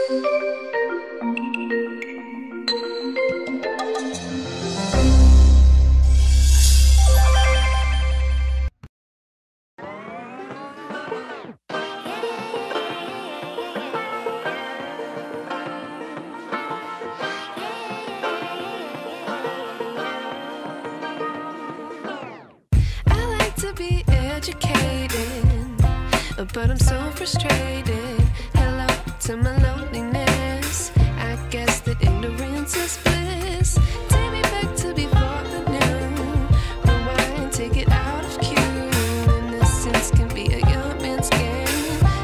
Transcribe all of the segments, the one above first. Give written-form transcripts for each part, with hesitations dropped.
But I'm so frustrated. Hello to my loneliness. I guess that ignorance is bliss. Take me back to before I knew. Rewind, take it out of cue. Innocence can be a young man's game.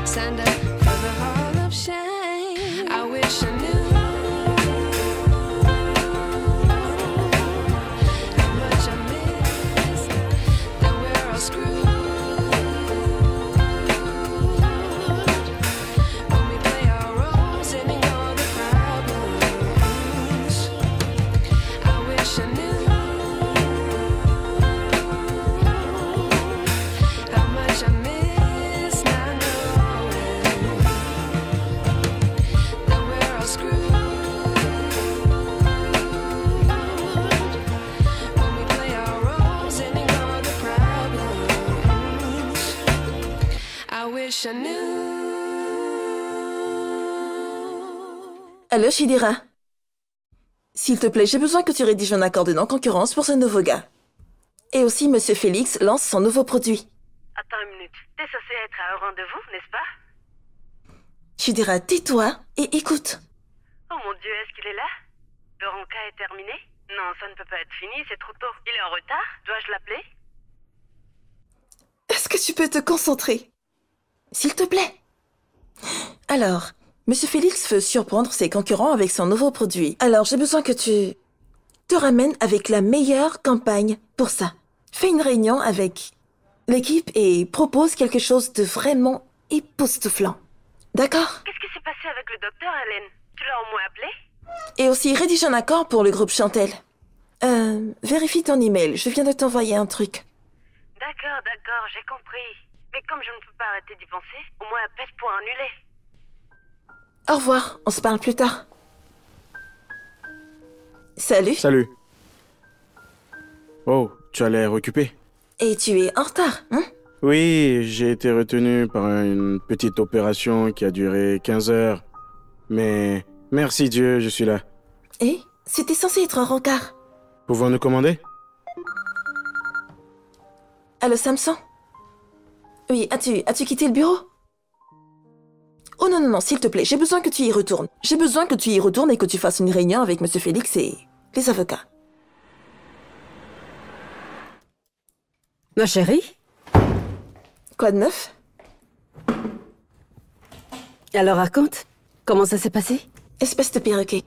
Signed up for the hall of shame. I wish I knew how much I miss. That we're all screwed. Allô, Shidira. S'il te plaît, j'ai besoin que tu rédiges un accord de non-concurrence pour ce nouveau gars. Et aussi, Monsieur Félix lance son nouveau produit. Attends une minute. T'es censé être à un rendez-vous, n'est-ce pas? Shidira, tais-toi et écoute. Oh mon Dieu, est-ce qu'il est là? Le rencard est terminé? Non, ça ne peut pas être fini, c'est trop tôt. Il est en retard? Dois-je l'appeler? Est-ce que tu peux te concentrer? S'il te plaît. Alors, Monsieur Félix veut surprendre ses concurrents avec son nouveau produit. Alors, j'ai besoin que tu te ramènes avec la meilleure campagne pour ça. Fais une réunion avec l'équipe et propose quelque chose de vraiment époustouflant. D'accord? Qu'est-ce qui s'est passé avec le docteur, Hélène? Tu l'as au moins appelé? Et aussi, rédige un accord pour le groupe Chantel. Vérifie ton email. Je viens de t'envoyer un truc. D'accord, j'ai compris. Mais comme je ne peux pas arrêter d'y penser, au moins appelle pour annuler. Au revoir, on se parle plus tard. Salut. Salut. Oh, tu as l'air occupé. Et tu es en retard, hein? Oui, j'ai été retenu par une petite opération qui a duré 15 heures. Mais merci Dieu, je suis là. Et c'était censé être un rencard. Pouvons-nous commander? Allô, Samson? Oui, as-tu quitté le bureau? Oh non, s'il te plaît, j'ai besoin que tu y retournes. J'ai besoin que tu y retournes et que tu fasses une réunion avec Monsieur Félix et les avocats. Ma chérie? Quoi de neuf? Alors raconte, comment ça s'est passé? Espèce de perroquet.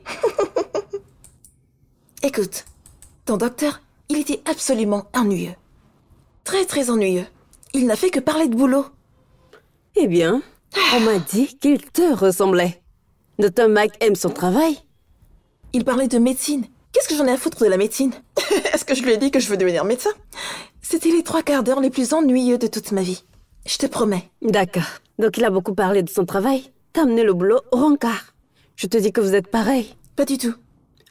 Écoute, ton docteur, il était absolument ennuyeux. Très ennuyeux. Il n'a fait que parler de boulot. Eh bien, on m'a dit qu'il te ressemblait. Notre Mike aime son travail. Il parlait de médecine. Qu'est-ce que j'en ai à foutre de la médecine? Est-ce que je lui ai dit que je veux devenir médecin? C'était les 3/4 d'heure les plus ennuyeux de toute ma vie. Je te promets. D'accord. Donc il a beaucoup parlé de son travail. T'as amené le boulot au rencard. Je te dis que vous êtes pareil. Pas du tout.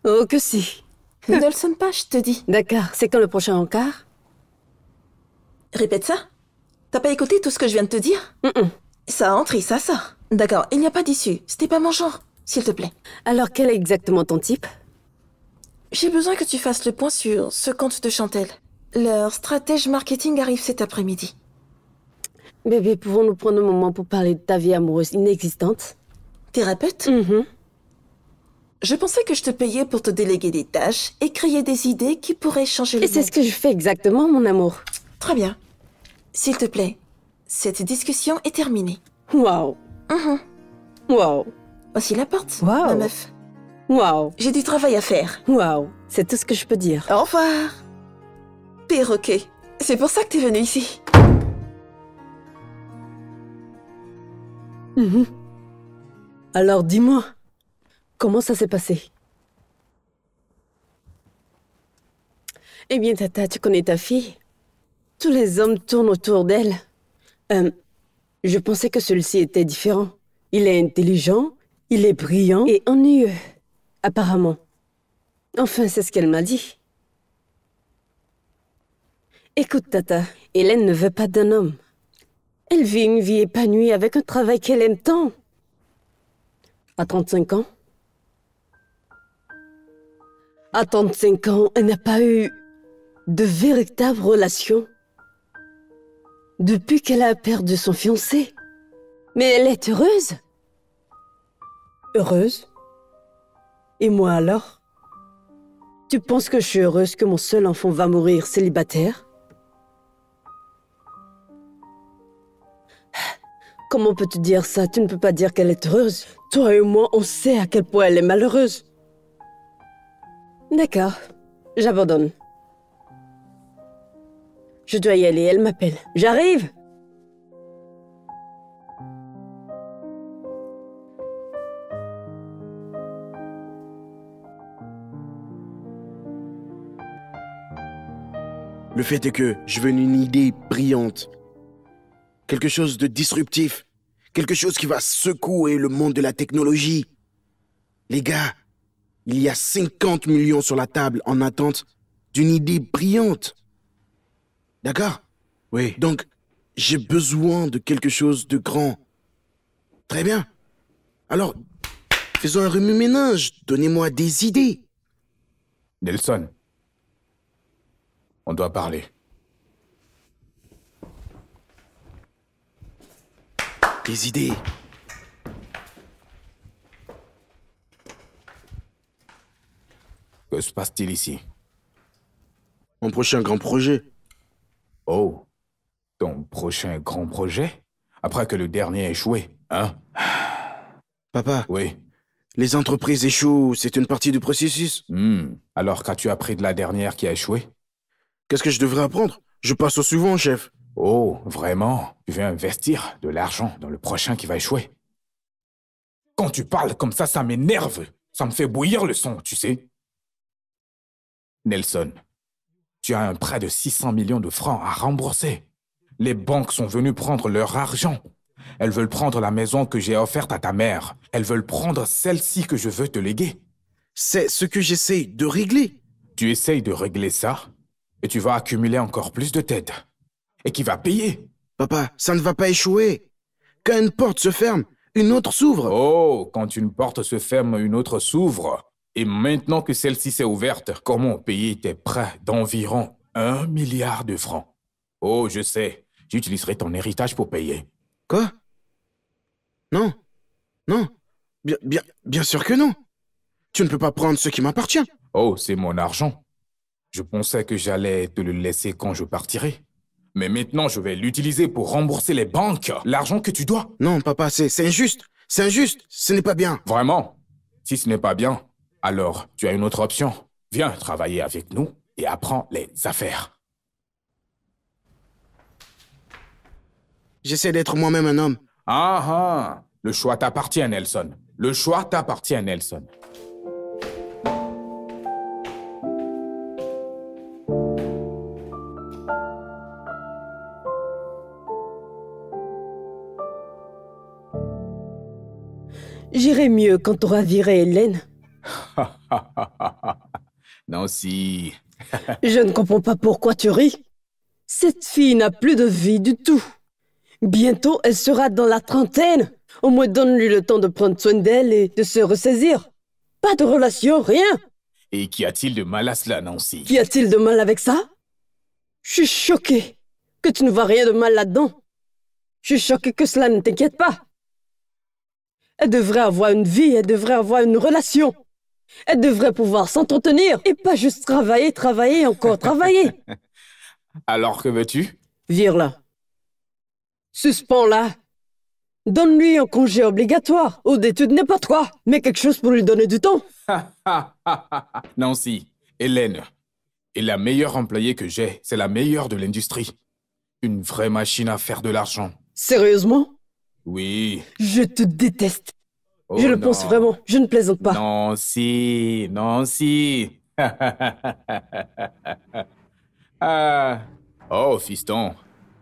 Oh que si. Ne le sonne pas, je te dis. D'accord. C'est quand le prochain rencard? Répète ça. T'as pas écouté tout ce que je viens de te dire? Ça entre et ça sort. D'accord, il n'y a pas d'issue. C'était pas mon genre, s'il te plaît. Alors quel est exactement ton type? J'ai besoin que tu fasses le point sur ce compte de Chantel. Leur stratège marketing arrive cet après-midi. Bébé, pouvons-nous prendre un moment pour parler de ta vie amoureuse inexistante? Thérapeute? Je pensais que je te payais pour te déléguer des tâches et créer des idées qui pourraient changer le Et monde. c'est ce que je fais exactement, mon amour. Très bien. S'il te plaît, cette discussion est terminée. Waouh. Waouh. Voici la porte, Wow. ma meuf. Waouh. J'ai du travail à faire. Waouh. C'est tout ce que je peux dire. Au revoir. Perroquet. C'est pour ça que t'es venu ici. Alors dis-moi, comment ça s'est passé? Eh bien, Tata, tu connais ta fille. Tous les hommes tournent autour d'elle. Je pensais que celui-ci était différent. Il est intelligent, Il est brillant et ennuyeux, apparemment. Enfin, c'est ce qu'elle m'a dit. Écoute, Tata, Hélène ne veut pas d'un homme. Elle vit une vie épanouie avec un travail qu'elle aime tant. À 35 ans? À 35 ans, elle n'a pas eu de véritable relation depuis qu'elle a perdu son fiancé. Mais elle est heureuse. Heureuse? Et moi alors? Tu penses que je suis heureuse que mon seul enfant va mourir célibataire? Comment peux-tu dire ça? Tu ne peux pas dire qu'elle est heureuse. Toi et moi, on sait à quel point elle est malheureuse. D'accord, j'abandonne. Je dois y aller, elle m'appelle. J'arrive! Le fait est que je veux une idée brillante. Quelque chose de disruptif. Quelque chose qui va secouer le monde de la technologie. Les gars, il y a 50 millions sur la table en attente d'une idée brillante. D'accord? Oui. Donc, j'ai besoin de quelque chose de grand. Très bien. Alors, faisons un remue-ménage. Donnez-moi des idées. Nelson, on doit parler. Des idées. Que se passe-t-il ici? Mon prochain grand projet. Oh, ton prochain grand projet? Après que le dernier a échoué, hein? Papa, Oui. les entreprises échouent, c'est une partie du processus. Alors qu'as-tu appris de la dernière qui a échoué? Qu'est-ce que je devrais apprendre? Je passe au suivant, chef. Oh, vraiment? Tu veux investir de l'argent dans le prochain qui va échouer? Quand tu parles comme ça m'énerve. Ça me fait bouillir le sang, tu sais. Nelson, tu as un prêt de 600 millions de francs à rembourser. Les banques sont venues prendre leur argent. Elles veulent prendre la maison que j'ai offerte à ta mère. Elles veulent prendre celle-ci que je veux te léguer. C'est ce que j'essaie de régler. Tu essayes de régler ça et tu vas accumuler encore plus de dettes. Et qui va payer? Papa, ça ne va pas échouer. Quand une porte se ferme, une autre s'ouvre. Oh, quand une porte se ferme, une autre s'ouvre. Et maintenant que celle-ci s'est ouverte, comment payer tes prêts d'environ 1 milliard de francs? Oh, je sais. J'utiliserai ton héritage pour payer. Quoi? Non. Non. Bien sûr que non. Tu ne peux pas prendre ce qui m'appartient. Oh, c'est mon argent. Je pensais que j'allais te le laisser quand je partirai. Mais maintenant, je vais l'utiliser pour rembourser les banques. L'argent que tu dois. Non, papa, c'est injuste. C'est injuste. Ce n'est pas bien. Vraiment? Si ce n'est pas bien, alors tu as une autre option. Viens travailler avec nous et apprends les affaires. J'essaie d'être moi-même un homme. Ah ah! Le choix t'appartient, Nelson. Le choix t'appartient, Nelson. J'irai mieux quand t'auras viré Hélène. Nancy. Je ne comprends pas pourquoi tu ris. Cette fille n'a plus de vie du tout. Bientôt, elle sera dans la trentaine. Au moins, donne-lui le temps de prendre soin d'elle et de se ressaisir. Pas de relation, rien. Et qu'y a-t-il de mal à cela, Nancy? Qu'y a-t-il de mal avec ça? Je suis choquée que tu ne vois rien de mal là-dedans. Je suis choquée que cela ne t'inquiète pas. Elle devrait avoir une vie, elle devrait avoir une relation. Elle devrait pouvoir s'entretenir et pas juste travailler, travailler et encore travailler. Alors que veux-tu? Vire-la. Suspends-la. Donne-lui un congé obligatoire ou d'études n'importe quoi, mais quelque chose pour lui donner du temps. Nancy, Hélène est la meilleure employée que j'ai. C'est la meilleure de l'industrie. Une vraie machine à faire de l'argent. Sérieusement? Oui. Je te déteste. Oh Je le non. pense vraiment, je ne plaisante pas. Nancy, Nancy. Ah. Oh, fiston.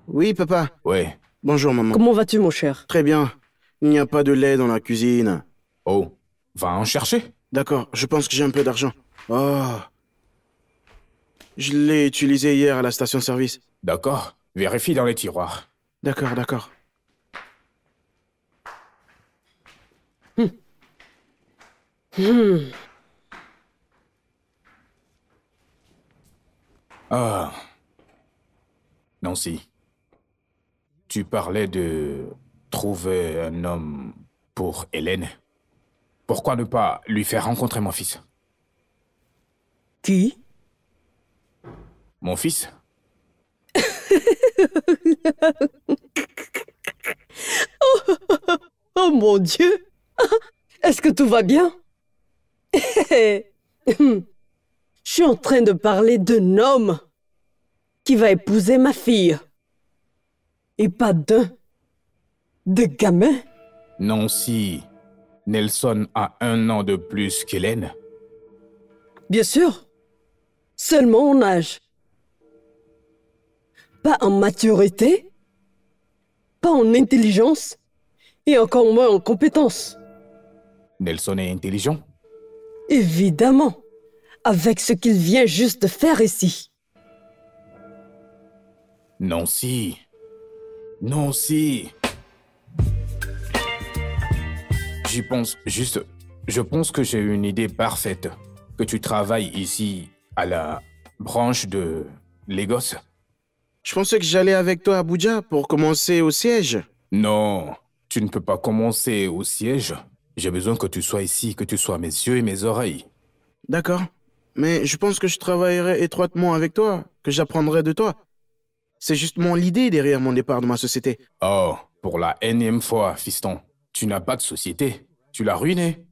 Oui, papa. Ouais. Bonjour, maman. Comment vas-tu, mon cher? Très bien. Il n'y a pas de lait dans la cuisine. Oh, va en chercher. D'accord, je pense que j'ai un peu d'argent. Oh. Je l'ai utilisé hier à la station-service. D'accord, vérifie dans les tiroirs. D'accord, d'accord. Ah. Nancy, tu parlais de trouver un homme pour Hélène. Pourquoi ne pas lui faire rencontrer mon fils? Qui? Mon fils? Oh mon Dieu! Est-ce que tout va bien? Je suis en train de parler d'un homme qui va épouser ma fille. Et pas de gamin. Nancy, Nelson a 1 an de plus qu'Hélène. Bien sûr. Seulement en âge. Pas en maturité, pas en intelligence, et encore moins en compétence. Nelson est intelligent? Évidemment, avec ce qu'il vient juste de faire ici. Nancy. Nancy. J'y pense juste... Je pense que j'ai une idée parfaite. Que tu travailles ici à la branche de Lagos. Je pensais que j'allais avec toi à Abuja pour commencer au siège. Non, tu ne peux pas commencer au siège. J'ai besoin que tu sois ici, que tu sois mes yeux et mes oreilles. D'accord. Mais je pense que je travaillerai étroitement avec toi, que j'apprendrai de toi. C'est justement l'idée derrière mon départ de ma société. Oh, pour la énième fois, fiston. Tu n'as pas de société. Tu l'as ruinée.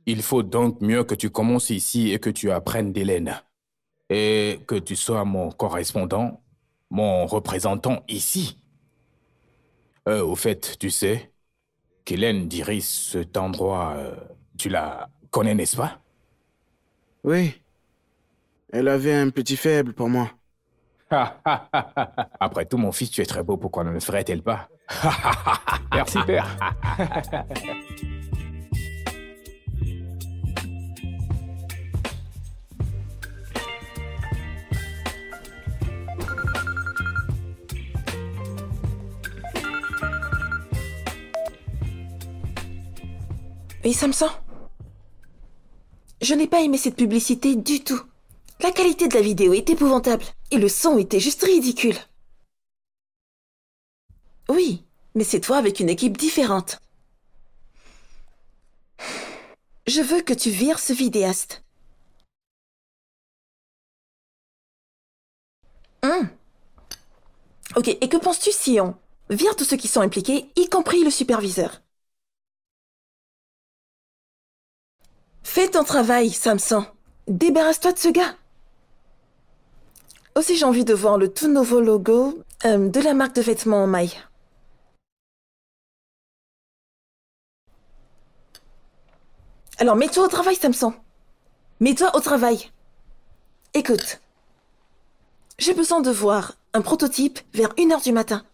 Il faut donc mieux que tu commences ici et que tu apprennes d'Hélène. Et que tu sois mon correspondant, mon représentant ici. Au fait, tu sais qu'Hélène dirige cet endroit. Tu la connais, n'est-ce pas? Oui. Elle avait un petit faible pour moi. Après tout, mon fils, tu es très beau, pourquoi ne le ferait-elle pas? Merci, père. Oui, Samson? Je n'ai pas aimé cette publicité du tout. La qualité de la vidéo est épouvantable. Et le son était juste ridicule. Oui, mais c'est toi avec une équipe différente. Je veux que tu vires ce vidéaste. Ok, et que penses-tu si on vire tous ceux qui sont impliqués, y compris le superviseur? Fais ton travail, Samson. Débarrasse-toi de ce gars. Aussi, j'ai envie de voir le tout nouveau logo de la marque de vêtements en maille. Alors, mets-toi au travail, Samson. Mets-toi au travail. Écoute. J'ai besoin de voir un prototype vers 1h du matin.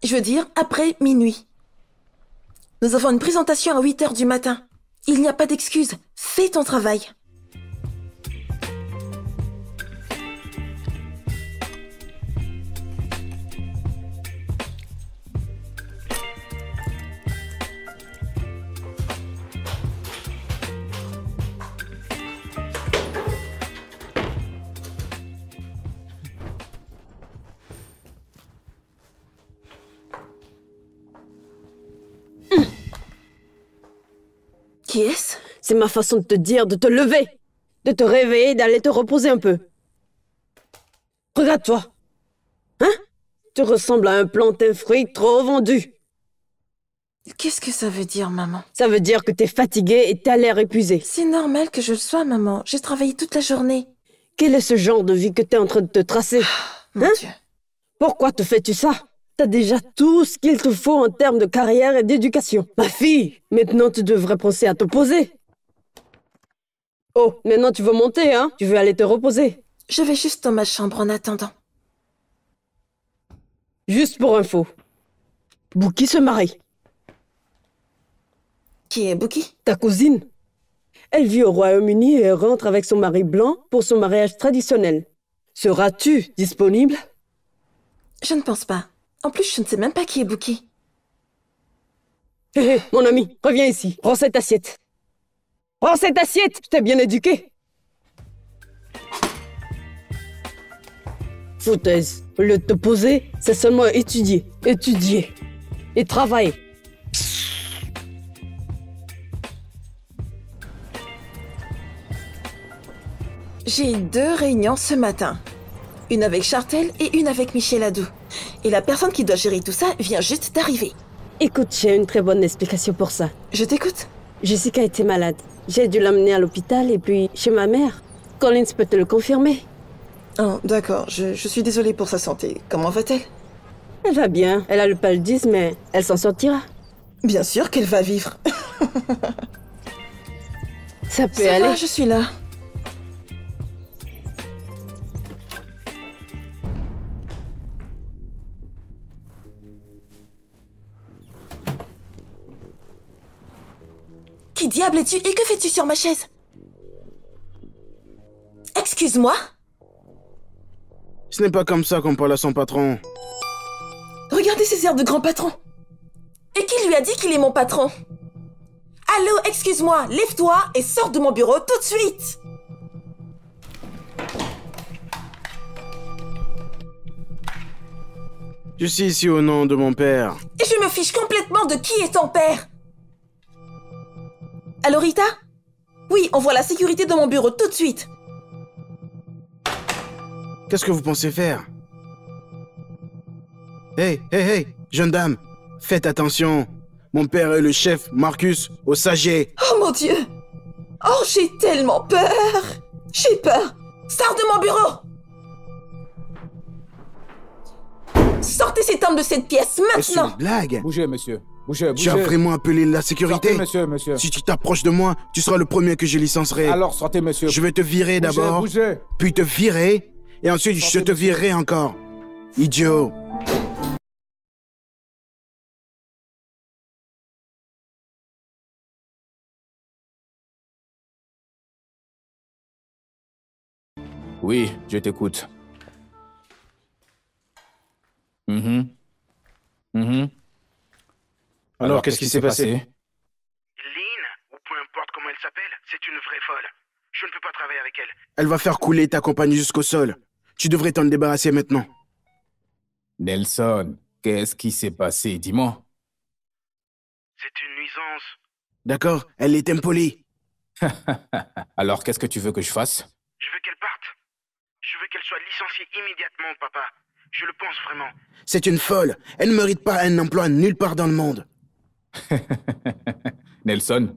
Je veux dire, après minuit. Nous avons une présentation à 8h du matin. Il n'y a pas d'excuse. Fais ton travail. Qui est-ce? C'est ma façon de te dire de te lever, de te réveiller, d'aller te reposer un peu. Regarde-toi. Hein? Tu ressembles à un plantain fruit trop vendu. Qu'est-ce que ça veut dire, maman? Ça veut dire que t'es fatiguée et t'as l'air épuisée. C'est normal que je le sois, maman. J'ai travaillé toute la journée. Quel est ce genre de vie que t'es en train de te tracer? Mon Dieu. Pourquoi te fais-tu ça? T'as déjà tout ce qu'il te faut en termes de carrière et d'éducation. Ma fille, maintenant tu devrais penser à te poser. Oh, maintenant tu veux monter, hein? Tu veux aller te reposer. Je vais juste dans ma chambre en attendant. Juste pour info. Bouki se marie. Qui est Bookie? Ta cousine. Elle vit au Royaume-Uni et rentre avec son mari blanc pour son mariage traditionnel. Seras-tu disponible? Je ne pense pas. En plus, je ne sais même pas qui est Bookie. Hé, hé, mon ami, reviens ici. Prends cette assiette. Prends cette assiette! Je t'ai bien éduqué. Foutaise. Au lieu de te poser, c'est seulement étudier, étudier et travailler. J'ai 2 réunions ce matin. Une avec Chartel et une avec Michel Adou. Et la personne qui doit gérer tout ça vient juste d'arriver. Écoute, j'ai une très bonne explication pour ça. Je t'écoute. Jessica était malade. J'ai dû l'emmener à l'hôpital et puis chez ma mère. Collins peut te le confirmer. Oh, d'accord. Je suis désolée pour sa santé. Comment va-t-elle? Elle va bien. Elle a le paludisme, mais elle s'en sortira. Bien sûr qu'elle va vivre. Ça peut Ça aller. va, je suis là. Qui diable es-tu et que fais-tu sur ma chaise? Excuse-moi? Ce n'est pas comme ça qu'on parle à son patron. Regardez ces airs de grand patron. Et qui lui a dit qu'il est mon patron? Allô, excuse-moi, lève-toi et sors de mon bureau tout de suite. Je suis ici au nom de mon père. Et je me fiche complètement de qui est ton père. Allô, Rita? Oui, envoie la sécurité de mon bureau tout de suite. Qu'est-ce que vous pensez faire? Hey, hey, hey, jeune dame, faites attention. Mon père est le chef Marcus au Saget. Oh mon Dieu! Oh, j'ai tellement peur! J'ai peur! Sors de mon bureau! Sortez cet homme de cette pièce Est-ce maintenant! une blague? Bougez, monsieur. Bougez, Tu as bougez. vraiment appelé la sécurité? Sortez, monsieur. Si tu t'approches de moi, tu seras le premier que je licencerai. Alors, sortez, monsieur. Je vais te virer Bougez, d'abord, bougez. puis te virer, et ensuite je Sortez, te monsieur. virerai encore. Idiot. Oui, je t'écoute. Alors, qu'est-ce qui s'est passé? Lynn, ou peu importe comment elle s'appelle, c'est une vraie folle. Je ne peux pas travailler avec elle. Elle va faire couler ta compagnie jusqu'au sol. Tu devrais t'en débarrasser maintenant. Nelson, qu'est-ce qui s'est passé? Dis-moi. C'est une nuisance. D'accord? Elle est impolie. Alors, qu'est-ce que tu veux que je fasse? Je veux qu'elle parte. Je veux qu'elle soit licenciée immédiatement, papa. Je le pense vraiment. C'est une folle. Elle ne mérite pas un emploi nulle part dans le monde. Nelson.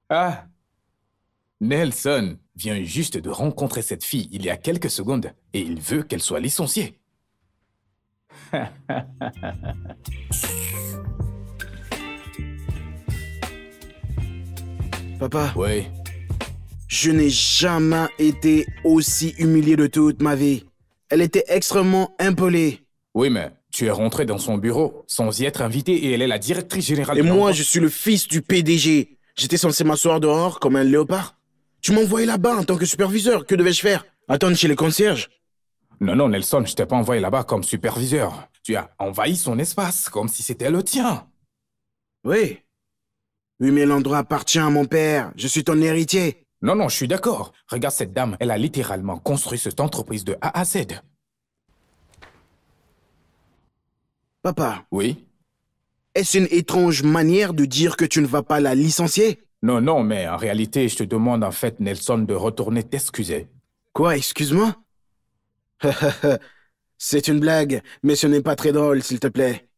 Ah, Nelson vient juste de rencontrer cette fille il y a quelques secondes et il veut qu'elle soit licenciée. Papa, Oui, je n'ai jamais été aussi humilié de toute ma vie. Elle était extrêmement impolie. oui, mais tu es rentré dans son bureau sans y être invité et elle est la directrice générale Et de moi, l'endroit. je suis le fils du PDG. J'étais censé m'asseoir dehors comme un léopard. Tu m'as envoyé là-bas en tant que superviseur. Que devais-je faire? Attendre chez les concierges? Non, Nelson, je t'ai pas envoyé là-bas comme superviseur. Tu as envahi son espace comme si c'était le tien. Oui. Oui, mais l'endroit appartient à mon père. Je suis ton héritier. Non, je suis d'accord. Regarde cette dame, elle a littéralement construit cette entreprise de A à Z. Papa, Oui? est-ce une étrange manière de dire que tu ne vas pas la licencier? Non, mais en réalité, je te demande en fait, Nelson, de retourner t'excuser. Quoi, excuse-moi? C'est une blague, mais ce n'est pas très drôle, s'il te plaît.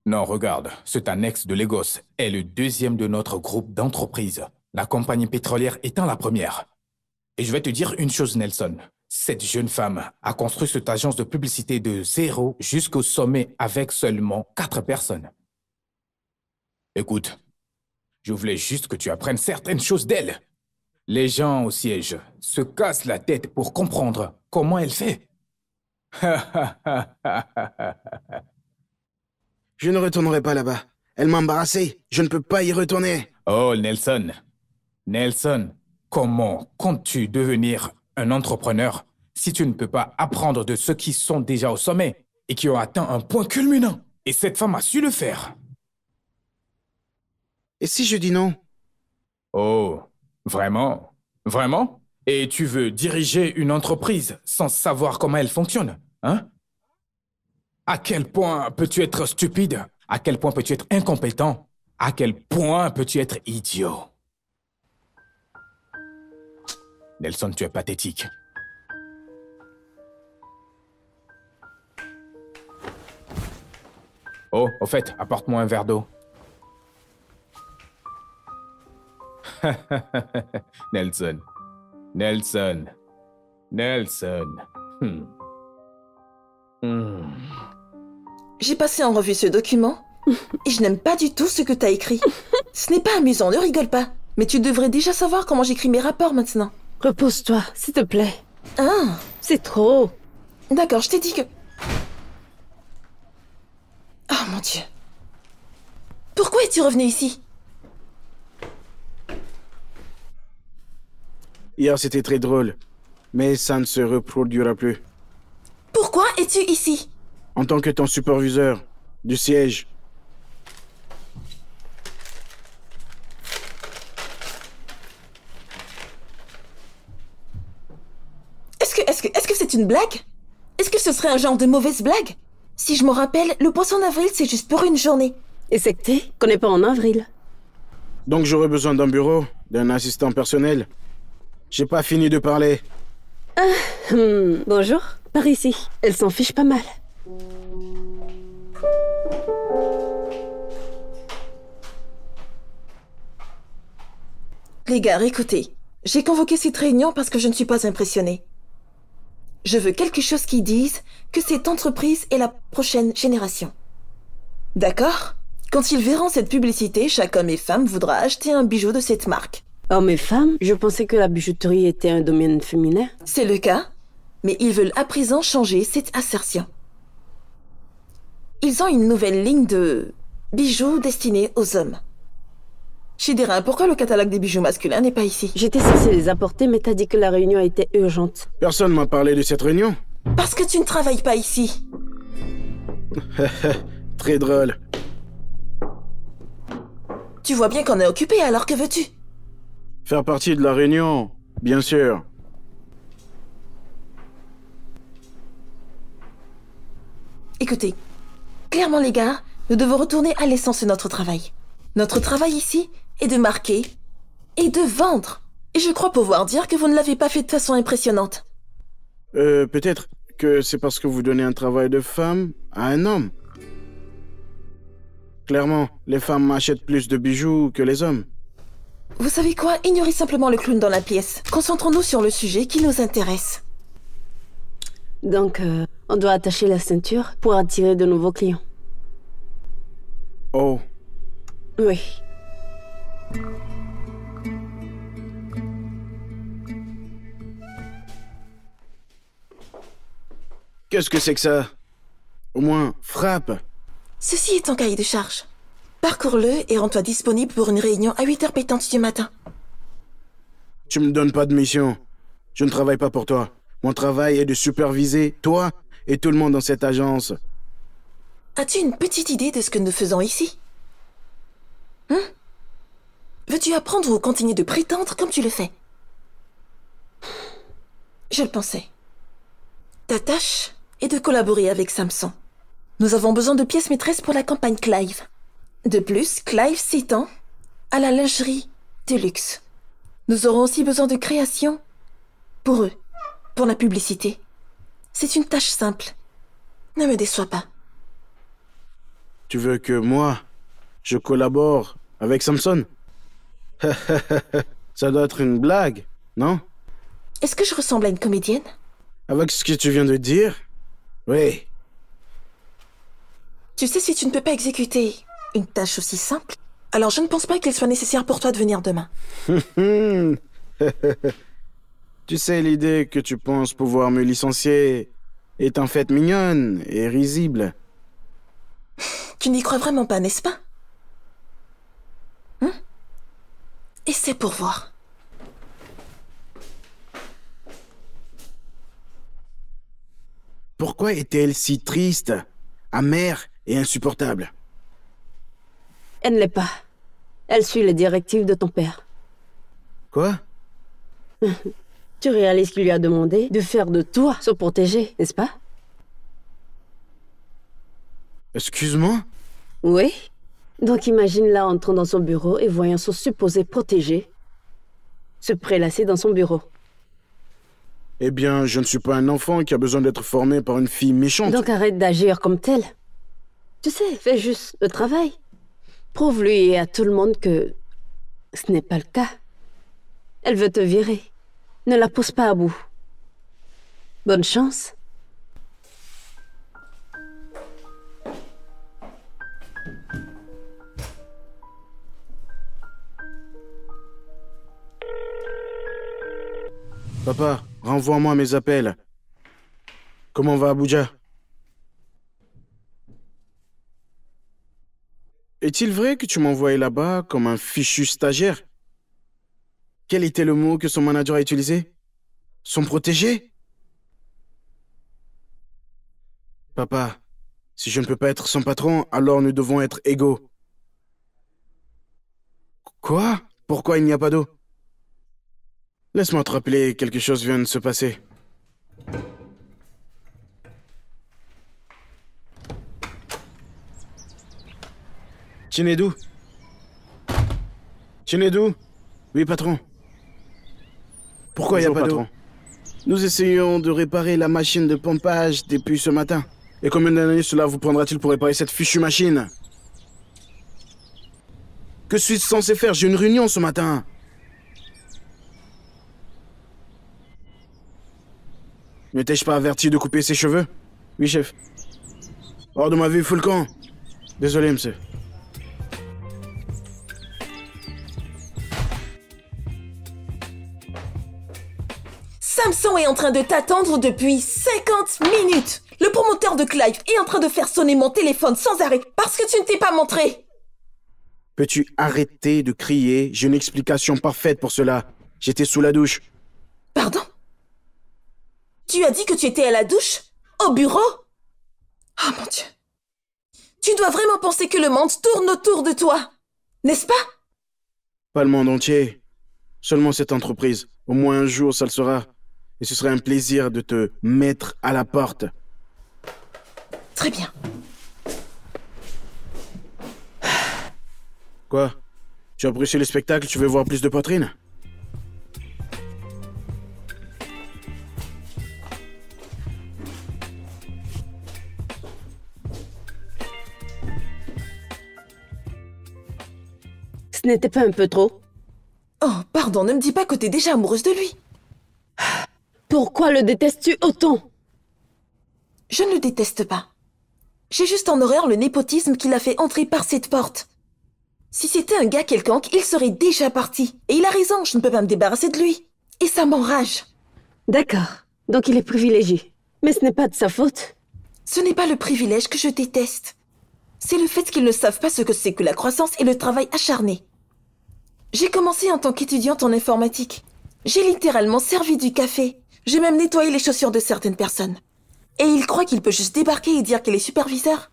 Non, regarde, cet annexe de Lagos est le deuxième de notre groupe d'entreprises, la compagnie pétrolière étant la première. Et je vais te dire une chose, Nelson. Cette jeune femme a construit cette agence de publicité de zéro jusqu'au sommet avec seulement 4 personnes. Écoute, je voulais juste que tu apprennes certaines choses d'elle. Les gens au siège se cassent la tête pour comprendre comment elle fait. Je ne retournerai pas là-bas. Elle m'a embarrassé. Je ne peux pas y retourner. Oh, Nelson. Nelson, comment comptes-tu devenir un entrepreneur si tu ne peux pas apprendre de ceux qui sont déjà au sommet et qui ont atteint un point culminant? Et cette femme a su le faire. Et si je dis non? Oh, vraiment? Vraiment? Et tu veux diriger une entreprise sans savoir comment elle fonctionne, hein? À quel point peux-tu être stupide? À quel point peux-tu être incompétent? À quel point peux-tu être idiot? Nelson, tu es pathétique. Oh, au fait, apporte-moi un verre d'eau. Nelson. Nelson. Nelson. J'ai passé en revue ce document et je n'aime pas du tout ce que t'as écrit. Ce n'est pas amusant, ne rigole pas. Mais tu devrais déjà savoir comment j'écris mes rapports maintenant. Repose-toi, s'il te plaît. Ah, C'est trop. d'accord, je t'ai dit que... Oh mon Dieu. Pourquoi es-tu revenu ici? Hier, c'était très drôle. Mais ça ne se reproduira plus. Pourquoi es-tu ici? En tant que ton superviseur du siège. Est-ce que c'est une blague? Est-ce que ce serait un genre de mauvaise blague? Si je me rappelle, le poisson d'avril, c'est juste pour une journée. Et c'est que t'es qu'on n'est pas en avril. Donc j'aurais besoin d'un bureau, d'un assistant personnel. J'ai pas fini de parler. Bonjour, par ici. Elle s'en fiche pas mal. Les gars, écoutez. J'ai convoqué cette réunion parce que je ne suis pas impressionnée. Je veux quelque chose qui dise que cette entreprise est la prochaine génération. D'accord? Quand ils verront cette publicité, chaque homme et femme voudra acheter un bijou de cette marque. Hommes et femmes, je pensais que la bijouterie était un domaine féminin. C'est le cas, mais ils veulent à présent changer cette assertion. Ils ont une nouvelle ligne de bijoux destinés aux hommes. Chidera, pourquoi le catalogue des bijoux masculins n'est pas ici? J'étais censée les apporter, mais t'as dit que la réunion était urgente. Personne m'a parlé de cette réunion. Parce que tu ne travailles pas ici. Très drôle. Tu vois bien qu'on est occupé, alors que veux-tu? Faire partie de la réunion, bien sûr. Écoutez, clairement les gars, nous devons retourner à l'essence de notre travail. Notre travail ici est de marquer et de vendre. Et je crois pouvoir dire que vous ne l'avez pas fait de façon impressionnante. Peut-être que c'est parce que vous donnez un travail de femme à un homme. Clairement, les femmes achètent plus de bijoux que les hommes. Vous savez quoi? Ignorez simplement le clown dans la pièce. Concentrons-nous sur le sujet qui nous intéresse. Donc, on doit attacher la ceinture pour attirer de nouveaux clients. Oh, Oui. qu'est-ce que c'est que ça? Au moins, frappe. Ceci est ton cahier de charge. Parcours-le et rends-toi disponible pour une réunion à 8h pétantes du matin. Tu me donnes pas de mission. Je ne travaille pas pour toi. Mon travail est de superviser toi et tout le monde dans cette agence. As-tu une petite idée de ce que nous faisons ici? Veux-tu apprendre ou continuer de prétendre comme tu le fais? Je le pensais. Ta tâche est de collaborer avec Samson. Nous avons besoin de pièces maîtresses pour la campagne Clive. De plus, Clive s'étend à la lingerie de luxe. Nous aurons aussi besoin de création pour eux, pour la publicité. C'est une tâche simple. Ne me déçois pas. Tu veux que moi, je collabore avec Samson? Ça doit être une blague, non? Est-ce que je ressemble à une comédienne? Avec ce que tu viens de dire? Oui. Tu sais, si tu ne peux pas exécuter une tâche aussi simple, alors je ne pense pas qu'il soit nécessaire pour toi de venir demain. Tu sais l'idée que tu penses pouvoir me licencier est en fait mignonne et risible. Tu n'y crois vraiment pas, n'est-ce pas? Et c'est pour voir. Pourquoi était-elle si triste, amère et insupportable? Elle ne l'est pas. Elle suit les directives de ton père. Quoi? Tu réalises qu'il lui a demandé de faire de toi son protégé, n'est-ce pas? Excuse-moi? Oui. Donc imagine-la entrant dans son bureau et voyant son supposé protégé se prélasser dans son bureau. Eh bien, je ne suis pas un enfant qui a besoin d'être formé par une fille méchante. Donc arrête d'agir comme tel. Tu sais, fais juste le travail. Prouve-lui et à tout le monde que ce n'est pas le cas. Elle veut te virer. Ne la pousse pas à bout. Bonne chance. Papa, renvoie-moi mes appels. Comment va Abuja? Est-il vrai que tu m'envoyais là-bas comme un fichu stagiaire? Quel était le mot que son manager a utilisé? Son protégé? Papa, si je ne peux pas être son patron, alors nous devons être égaux. Quoi? Pourquoi il n'y a pas d'eau? Laisse-moi te rappeler, quelque chose vient de se passer. Chinedu? Chinedu? Oui, patron. Pourquoi il n'y a pas d'eau? Nous essayons de réparer la machine de pompage depuis ce matin. Et combien d'années cela vous prendra-t-il pour réparer cette fichue machine? Que suis-je censé faire? J'ai une réunion ce matin. Ne t'ai-je pas averti de couper ses cheveux? Oui, chef. Hors de ma vue, fous le camp. Désolé, monsieur. Samson est en train de t'attendre depuis 50 minutes. Le promoteur de Clive est en train de faire sonner mon téléphone sans arrêt parce que tu ne t'es pas montré. Peux-tu arrêter de crier? J'ai une explication parfaite pour cela. J'étais sous la douche. Pardon? Tu as dit que tu étais à la douche? Au bureau? Oh mon Dieu. Tu dois vraiment penser que le monde tourne autour de toi, n'est-ce pas? Pas le monde entier. Seulement cette entreprise. Au moins un jour, ça le sera. Et ce serait un plaisir de te mettre à la porte. Très bien. Quoi? Tu apprécies le spectacle? Tu veux voir plus de poitrine? Ce n'était pas un peu trop? Oh, pardon, ne me dis pas que t'es déjà amoureuse de lui. Pourquoi le détestes-tu autant? Je ne le déteste pas. J'ai juste en horreur le népotisme qui l'a fait entrer par cette porte. Si c'était un gars quelconque, il serait déjà parti. Et il a raison, je ne peux pas me débarrasser de lui. Et ça m'enrage. D'accord. Donc il est privilégié. Mais ce n'est pas de sa faute. Ce n'est pas le privilège que je déteste. C'est le fait qu'ils ne savent pas ce que c'est que la croissance et le travail acharné. J'ai commencé en tant qu'étudiante en informatique. J'ai littéralement servi du café. J'ai même nettoyé les chaussures de certaines personnes. Et il croit qu'il peut juste débarquer et dire qu'il est superviseur.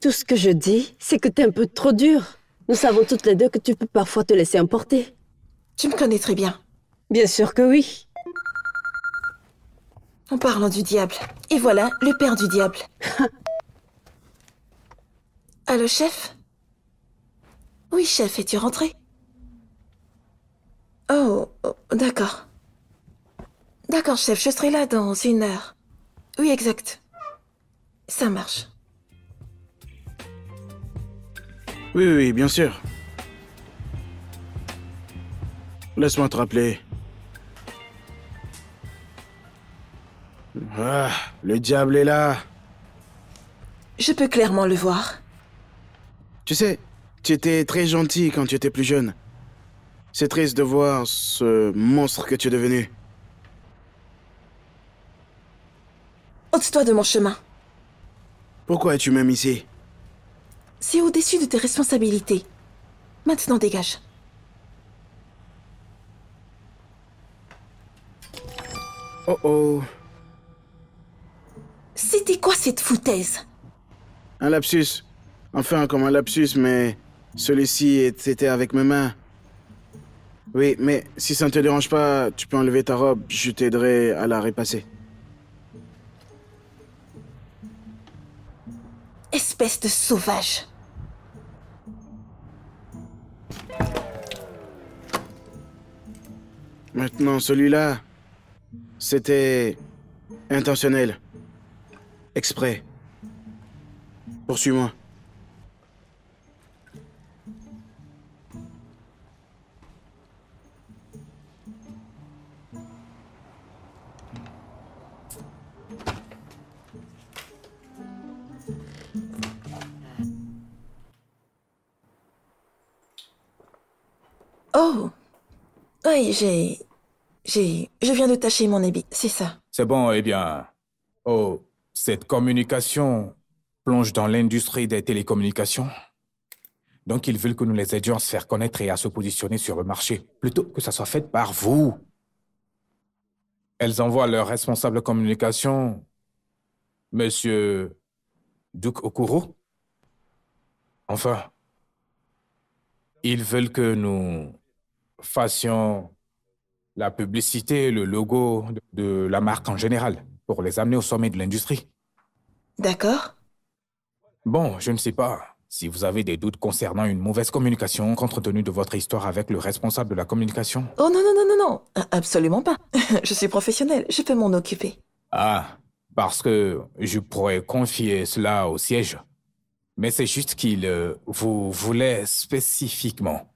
Tout ce que je dis, c'est que t'es un peu trop dur. Nous savons toutes les deux que tu peux parfois te laisser emporter. Tu me connais très bien. Bien sûr que oui. En parlant du diable. Et voilà, le père du diable. Allô, chef? Oui, chef, es-tu rentré? Oh, d'accord. D'accord, chef, je serai là dans 1 heure. Oui, exact. Ça marche. Oui, bien sûr. Laisse-moi te rappeler. Ah, le diable est là. Je peux clairement le voir. Tu sais, tu étais très gentil quand tu étais plus jeune. C'est triste de voir ce monstre que tu es devenu. Ôte-toi de mon chemin. Pourquoi es-tu même ici? C'est au-dessus de tes responsabilités. Maintenant, dégage. Oh oh. C'était quoi cette foutaise? Un lapsus. Enfin, comme un lapsus, mais celui-ci était avec mes mains. Oui, mais si ça ne te dérange pas, tu peux enlever ta robe, je t'aiderai à la repasser. Espèce de sauvage. Maintenant, celui-là, c'était intentionnel. Exprès. Poursuis-moi. Oh. Oui, je viens de tâcher mon habit, c'est ça. C'est bon, eh bien. Oh, cette communication plonge dans l'industrie des télécommunications. Donc, ils veulent que nous les aidions à se faire connaître et à se positionner sur le marché, plutôt que ça soit fait par vous. Elles envoient leur responsable communication, Monsieur Duke Okuro. Enfin, ils veulent que nous fassions la publicité, le logo de la marque en général, pour les amener au sommet de l'industrie. D'accord. Bon, je ne sais pas si vous avez des doutes concernant une mauvaise communication compte tenu de votre histoire avec le responsable de la communication. Oh non, non, non, non, non. Absolument pas. Je suis professionnelle, je peux m'en occuper. Ah, parce que je pourrais confier cela au siège. Mais c'est juste qu'il vous voulait spécifiquement.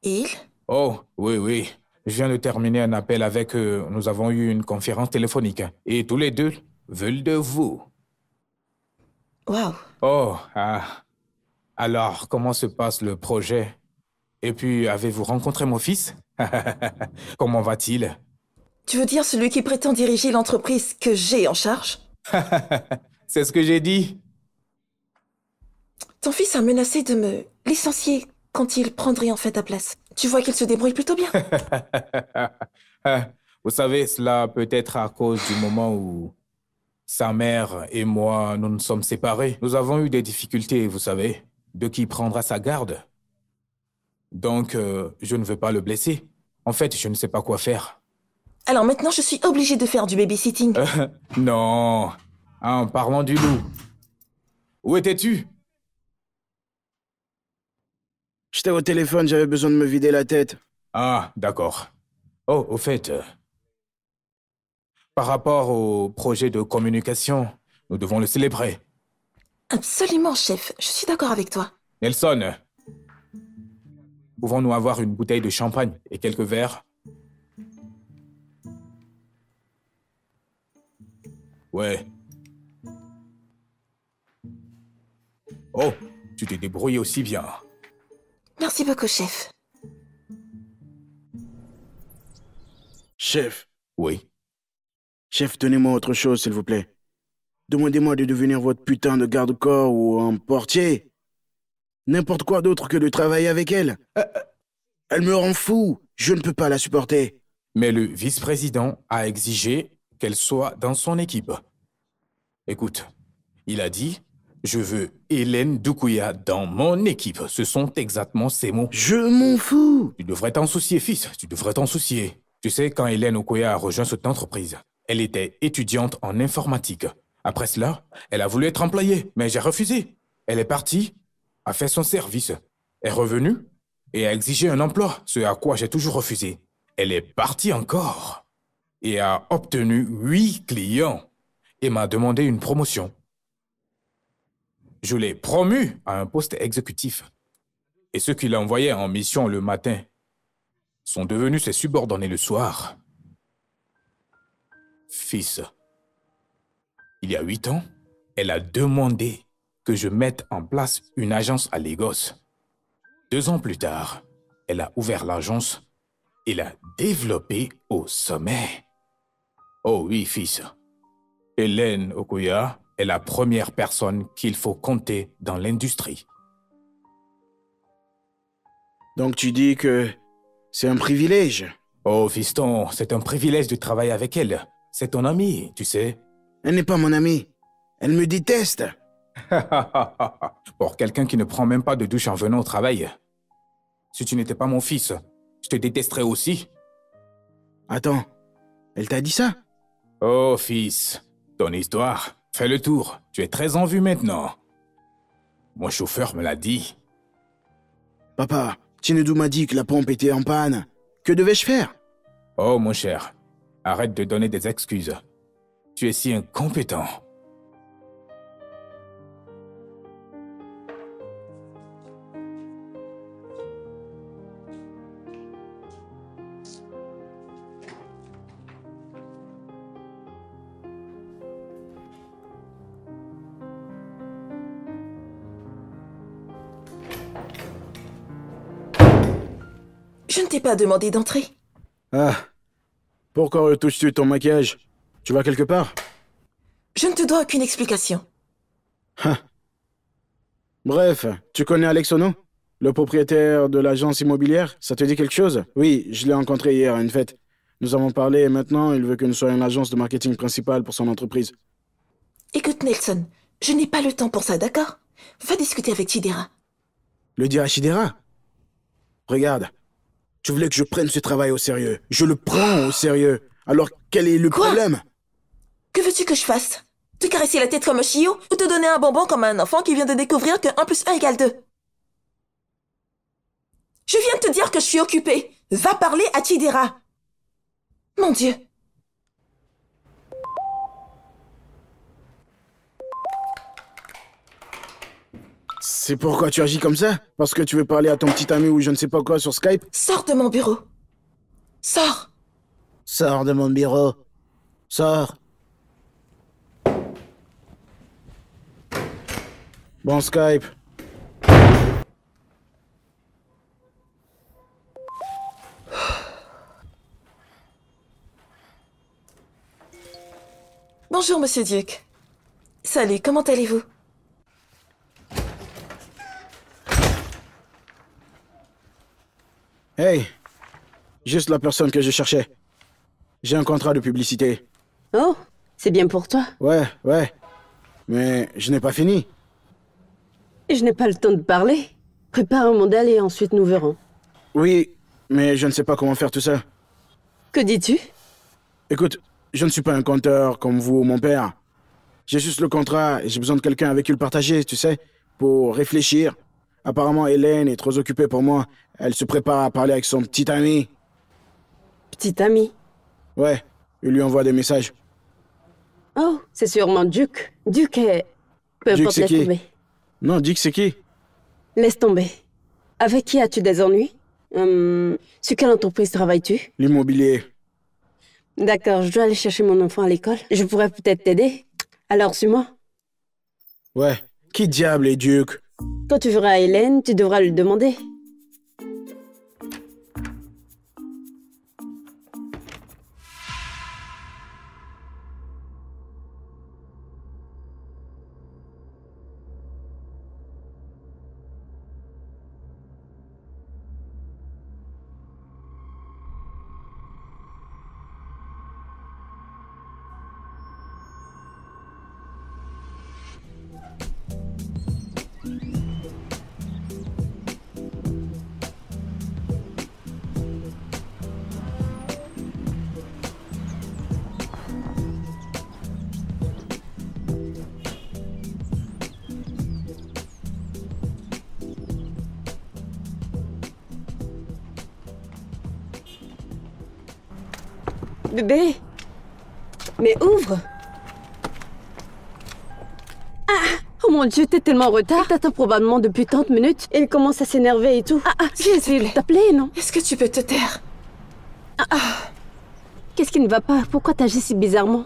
Il? Oh, oui, oui. Je viens de terminer un appel avec eux. Nous avons eu une conférence téléphonique. Et tous les deux veulent de vous. Waouh. Oh, ah. Alors, comment se passe le projet? Et puis, avez-vous rencontré mon fils? Comment va-t-il? Tu veux dire celui qui prétend diriger l'entreprise que j'ai en charge? C'est ce que j'ai dit. Ton fils a menacé de me licencier quand il prendrait enfin ta place. Tu vois qu'il se débrouille plutôt bien. Vous savez, cela peut être à cause du moment où sa mère et moi, nous nous sommes séparés. Nous avons eu des difficultés, vous savez, de qui prendra sa garde. Donc, je ne veux pas le blesser. En fait, je ne sais pas quoi faire. Alors maintenant, je suis obligée de faire du babysitting. Non. En parlant du loup. Où étais-tu? J'étais au téléphone, j'avais besoin de me vider la tête. Ah, d'accord. Oh, au fait, par rapport au projet de communication, nous devons le célébrer. Absolument, chef. Je suis d'accord avec toi. Nelson, pouvons-nous avoir une bouteille de champagne et quelques verres? Ouais. Oh, tu t'es débrouillé aussi bien. Merci beaucoup, chef. Chef, Oui. chef, donnez-moi autre chose, s'il vous plaît. Demandez-moi de devenir votre putain de garde-corps ou un portier. N'importe quoi d'autre que de travailler avec elle. Elle me rend fou. Je ne peux pas la supporter. Mais le vice-président a exigé qu'elle soit dans son équipe. Écoute, il a dit « Je veux Hélène Doukouya dans mon équipe ». Ce sont exactement ces mots. Je m'en fous. Tu devrais t'en soucier, fils. Tu devrais t'en soucier. Tu sais, quand Hélène Doukouya a rejoint cette entreprise, elle était étudiante en informatique. Après cela, elle a voulu être employée, mais j'ai refusé. Elle est partie, a fait son service, est revenue et a exigé un emploi, ce à quoi j'ai toujours refusé. Elle est partie encore et a obtenu 8 clients et m'a demandé une promotion. Je l'ai promue à un poste exécutif. Et ceux qui l'envoyaient en mission le matin sont devenus ses subordonnés le soir. Fils, il y a 8 ans, elle a demandé que je mette en place une agence à Lagos. 2 ans plus tard, elle a ouvert l'agence et l'a développée au sommet. Oh oui, fils. Hélène Okuya est la première personne qu'il faut compter dans l'industrie. Donc tu dis que c'est un privilège? Oh, fiston, c'est un privilège de travailler avec elle. C'est ton amie, tu sais. Elle n'est pas mon amie. Elle me déteste. Pour quelqu'un qui ne prend même pas de douche en venant au travail. Si tu n'étais pas mon fils, je te détesterais aussi. Attends, elle t'a dit ça? Oh, fils, ton histoire, fais le tour. Tu es très en vue maintenant. Mon chauffeur me l'a dit. Papa, Chinedu m'a dit que la pompe était en panne. Que devais-je faire? Oh, mon cher, arrête de donner des excuses. Tu es si incompétent. Je ne t'ai pas demandé d'entrer. Ah, pourquoi retouches-tu ton maquillage? Tu vas quelque part? Je ne te dois aucune explication. Ah. Bref, tu connais Alex Ono? Le propriétaire de l'agence immobilière? Ça te dit quelque chose? Oui, je l'ai rencontré hier à une fête. Nous avons parlé et maintenant, il veut que nous soyons l'agence de marketing principale pour son entreprise. Écoute, Nelson, je n'ai pas le temps pour ça, d'accord? Va discuter avec Chidera. Le dire à Chidera? Regarde, tu voulais que je prenne ce travail au sérieux. Je le prends au sérieux. Alors, quel est le problème? Que veux-tu que je fasse? Te caresser la tête comme un chiot ou te donner un bonbon comme un enfant qui vient de découvrir que 1 + 1 = 2? Je viens de te dire que je suis occupée. Va parler à Chidera. Mon Dieu. C'est pourquoi tu agis comme ça? Parce que tu veux parler à ton petit ami ou je ne sais pas quoi sur Skype? Sors de mon bureau. Sors. Sors de mon bureau. Sors. Bon Skype. Bonjour, Monsieur Duke. Salut, comment allez-vous? Hey, juste la personne que je cherchais. J'ai un contrat de publicité. Oh, c'est bien pour toi. Ouais. Mais je n'ai pas fini. Je n'ai pas le temps de parler. Prépare un modèle et ensuite nous verrons. Oui, mais je ne sais pas comment faire tout ça. Que dis-tu? Écoute, je ne suis pas un conteur comme vous ou mon père. J'ai juste le contrat et j'ai besoin de quelqu'un avec qui le partager, tu sais, pour réfléchir. Apparemment, Hélène est trop occupée pour moi. Elle se prépare à parler avec son petit ami. Petit ami. Ouais, il lui envoie des messages. Oh, c'est sûrement Duke. Duke est... Peu Duke, importe, c'est laisse qui? tomber. Non, dis que c'est qui? Laisse tomber. Avec qui as-tu des ennuis? Sur quelle entreprise travailles-tu? L'immobilier. D'accord, je dois aller chercher mon enfant à l'école. Je pourrais peut-être t'aider. Alors, suis-moi. Ouais, qui diable est Duke? Quand tu verras Hélène, tu devras lui demander. Bébé. Mais ouvre. Ah, oh mon Dieu, t'es tellement en retard. Il t'attend probablement depuis 30 minutes. Et il commence à s'énerver et tout. J'ai essayé de t'appeler, non? Est-ce que tu peux te taire? Qu'est-ce qui ne va pas? Pourquoi t'agis si bizarrement?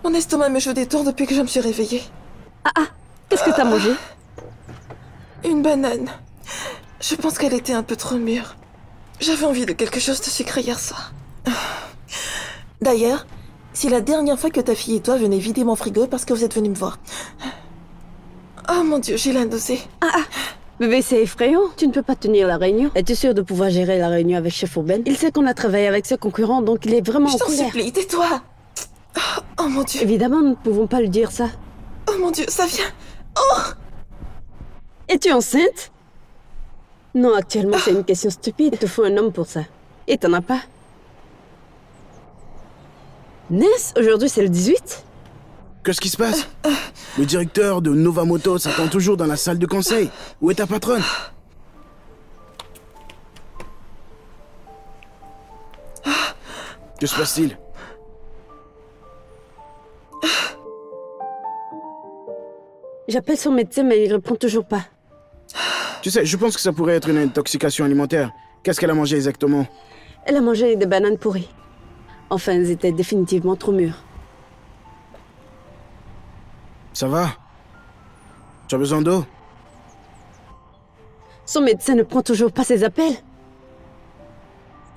Mon estomac me joue des tours depuis que je me suis réveillée. Qu'est-ce que t'as mangé? Une banane. Je pense qu'elle était un peu trop mûre. J'avais envie de quelque chose de sucré hier soir. D'ailleurs, C'est la dernière fois que ta fille et toi venez vider mon frigo parce que vous êtes venus me voir. Oh mon Dieu, j'ai la nausée. Bébé, c'est effrayant. Tu ne peux pas tenir la réunion. Es-tu sûre de pouvoir gérer la réunion avec Chef Urbain? Il sait qu'on a travaillé avec ses concurrents, donc il est vraiment Je en t'en colère. supplie, tais-toi. Oh mon Dieu. Évidemment, nous ne pouvons pas lui dire ça. Oh mon Dieu, ça vient. Es-tu enceinte? Non, actuellement, c'est une question stupide. Il te faut un homme pour ça. Et t'en as pas. Ness, aujourd'hui, c'est le 18? Qu'est-ce qui se passe? Le directeur de Nova Moto s'attend toujours dans la salle de conseil. Où est ta patronne? Que se passe-t-il? J'appelle son médecin, mais il répond toujours pas. Tu sais, je pense que ça pourrait être une intoxication alimentaire. Qu'est-ce qu'elle a mangé exactement? Elle a mangé des bananes pourries. Enfin, elles étaient définitivement trop mûres. Ça va? Tu as besoin d'eau? Son médecin ne prend toujours pas ses appels.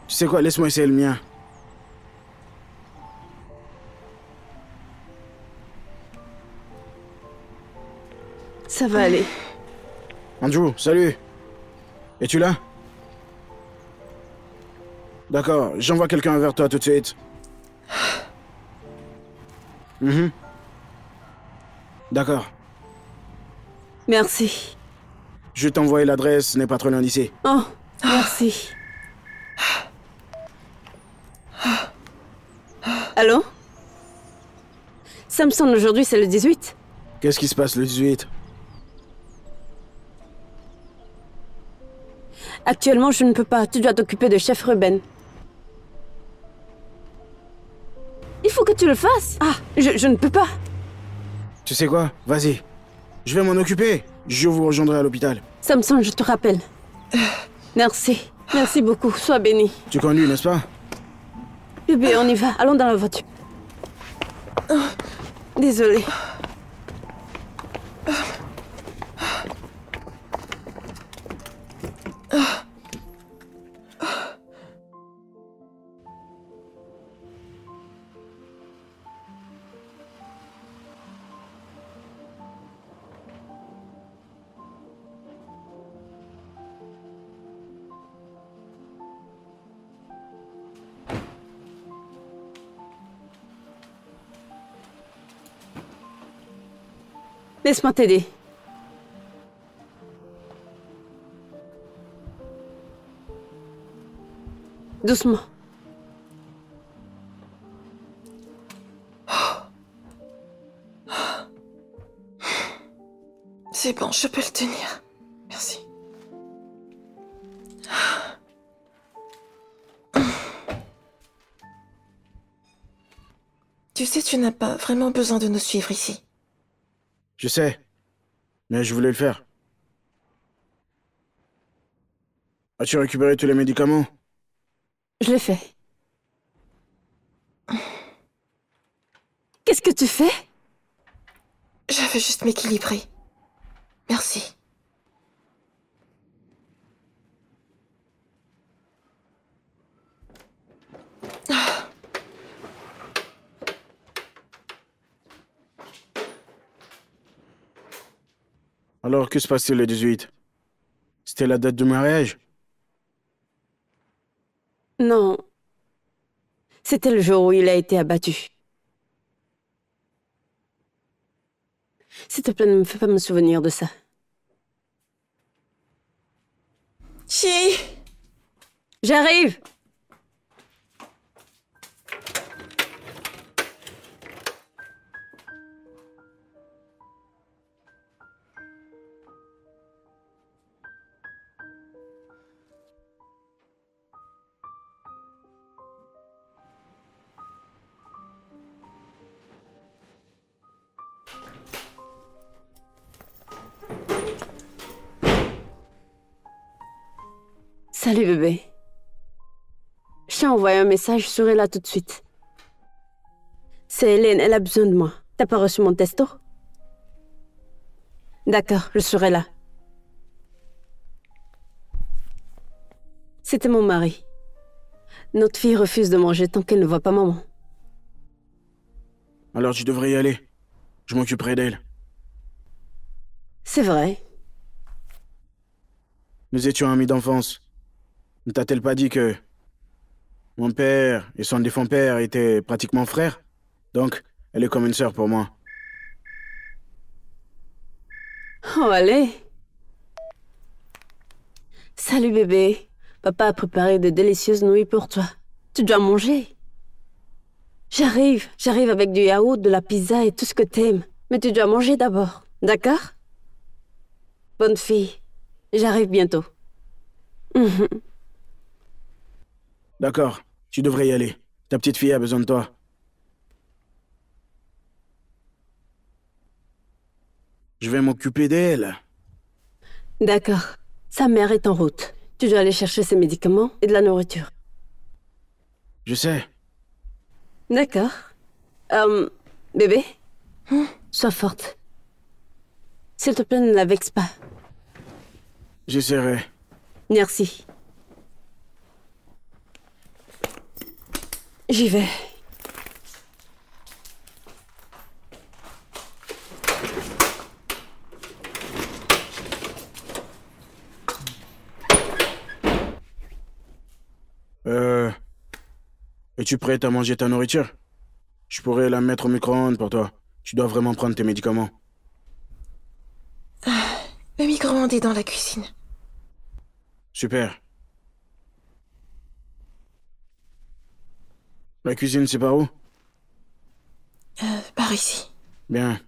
Tu sais quoi, laisse-moi essayer le mien. Ça va aller. Andrew, salut. Es-tu là? D'accord, j'envoie quelqu'un vers toi tout de suite. D'accord. Merci. Je vais t'envoyer l'adresse, ce n'est pas trop loin d'ici. Oh, merci. Allô? Samson, aujourd'hui, c'est le 18. Qu'est-ce qui se passe le 18? Actuellement, je ne peux pas. Tu dois t'occuper de Chef Ruben. Il faut que tu le fasses. Ah, je ne peux pas. Tu sais quoi? Vas-y. Je vais m'en occuper. Je vous rejoindrai à l'hôpital. Samson, je te rappelle. Merci. Merci beaucoup. Sois béni. Tu conduis, n'est-ce pas? Bébé, on y va. Allons dans la voiture. Désolée. Laisse-moi t'aider. Doucement. C'est bon, je peux le tenir. Merci. Tu sais, tu n'as pas vraiment besoin de nous suivre ici. Je sais. Mais je voulais le faire. As-tu récupéré tous les médicaments? Je l'ai fait. Qu'est-ce que tu fais? Je veux juste m'équilibrer. Merci. Alors, que se passe-t-il le 18? C'était la date de mariage? Non. C'était le jour où il a été abattu. S'il te plaît, ne me fais pas me souvenir de ça. Chi! J'arrive! Salut bébé. Je t'ai envoyé un message, je serai là tout de suite. C'est Hélène, elle a besoin de moi. T'as pas reçu mon testo? D'accord, je serai là. C'était mon mari. Notre fille refuse de manger tant qu'elle ne voit pas maman. Alors tu devrais y aller. Je m'occuperai d'elle. C'est vrai. Nous étions amis d'enfance. Ne t'a-t-elle pas dit que mon père et son défunt père étaient pratiquement frères? Donc, elle est comme une sœur pour moi. Oh, allez. Salut bébé. Papa a préparé de délicieuses nouilles pour toi. Tu dois manger. J'arrive avec du yaourt, de la pizza et tout ce que t'aimes. Mais tu dois manger d'abord, d'accord? Bonne fille. J'arrive bientôt. D'accord, tu devrais y aller. Ta petite fille a besoin de toi. Je vais m'occuper d'elle. D'accord. Sa mère est en route. Tu dois aller chercher ses médicaments et de la nourriture. Je sais. D'accord. Bébé, sois forte. S'il te plaît, ne la vexe pas. J'essaierai. Merci. J'y vais. Es-tu prête à manger ta nourriture? Je pourrais la mettre au micro-ondes pour toi. Tu dois vraiment prendre tes médicaments. Le micro-ondes est dans la cuisine. Super. La cuisine, c'est par où? Par ici. Bien.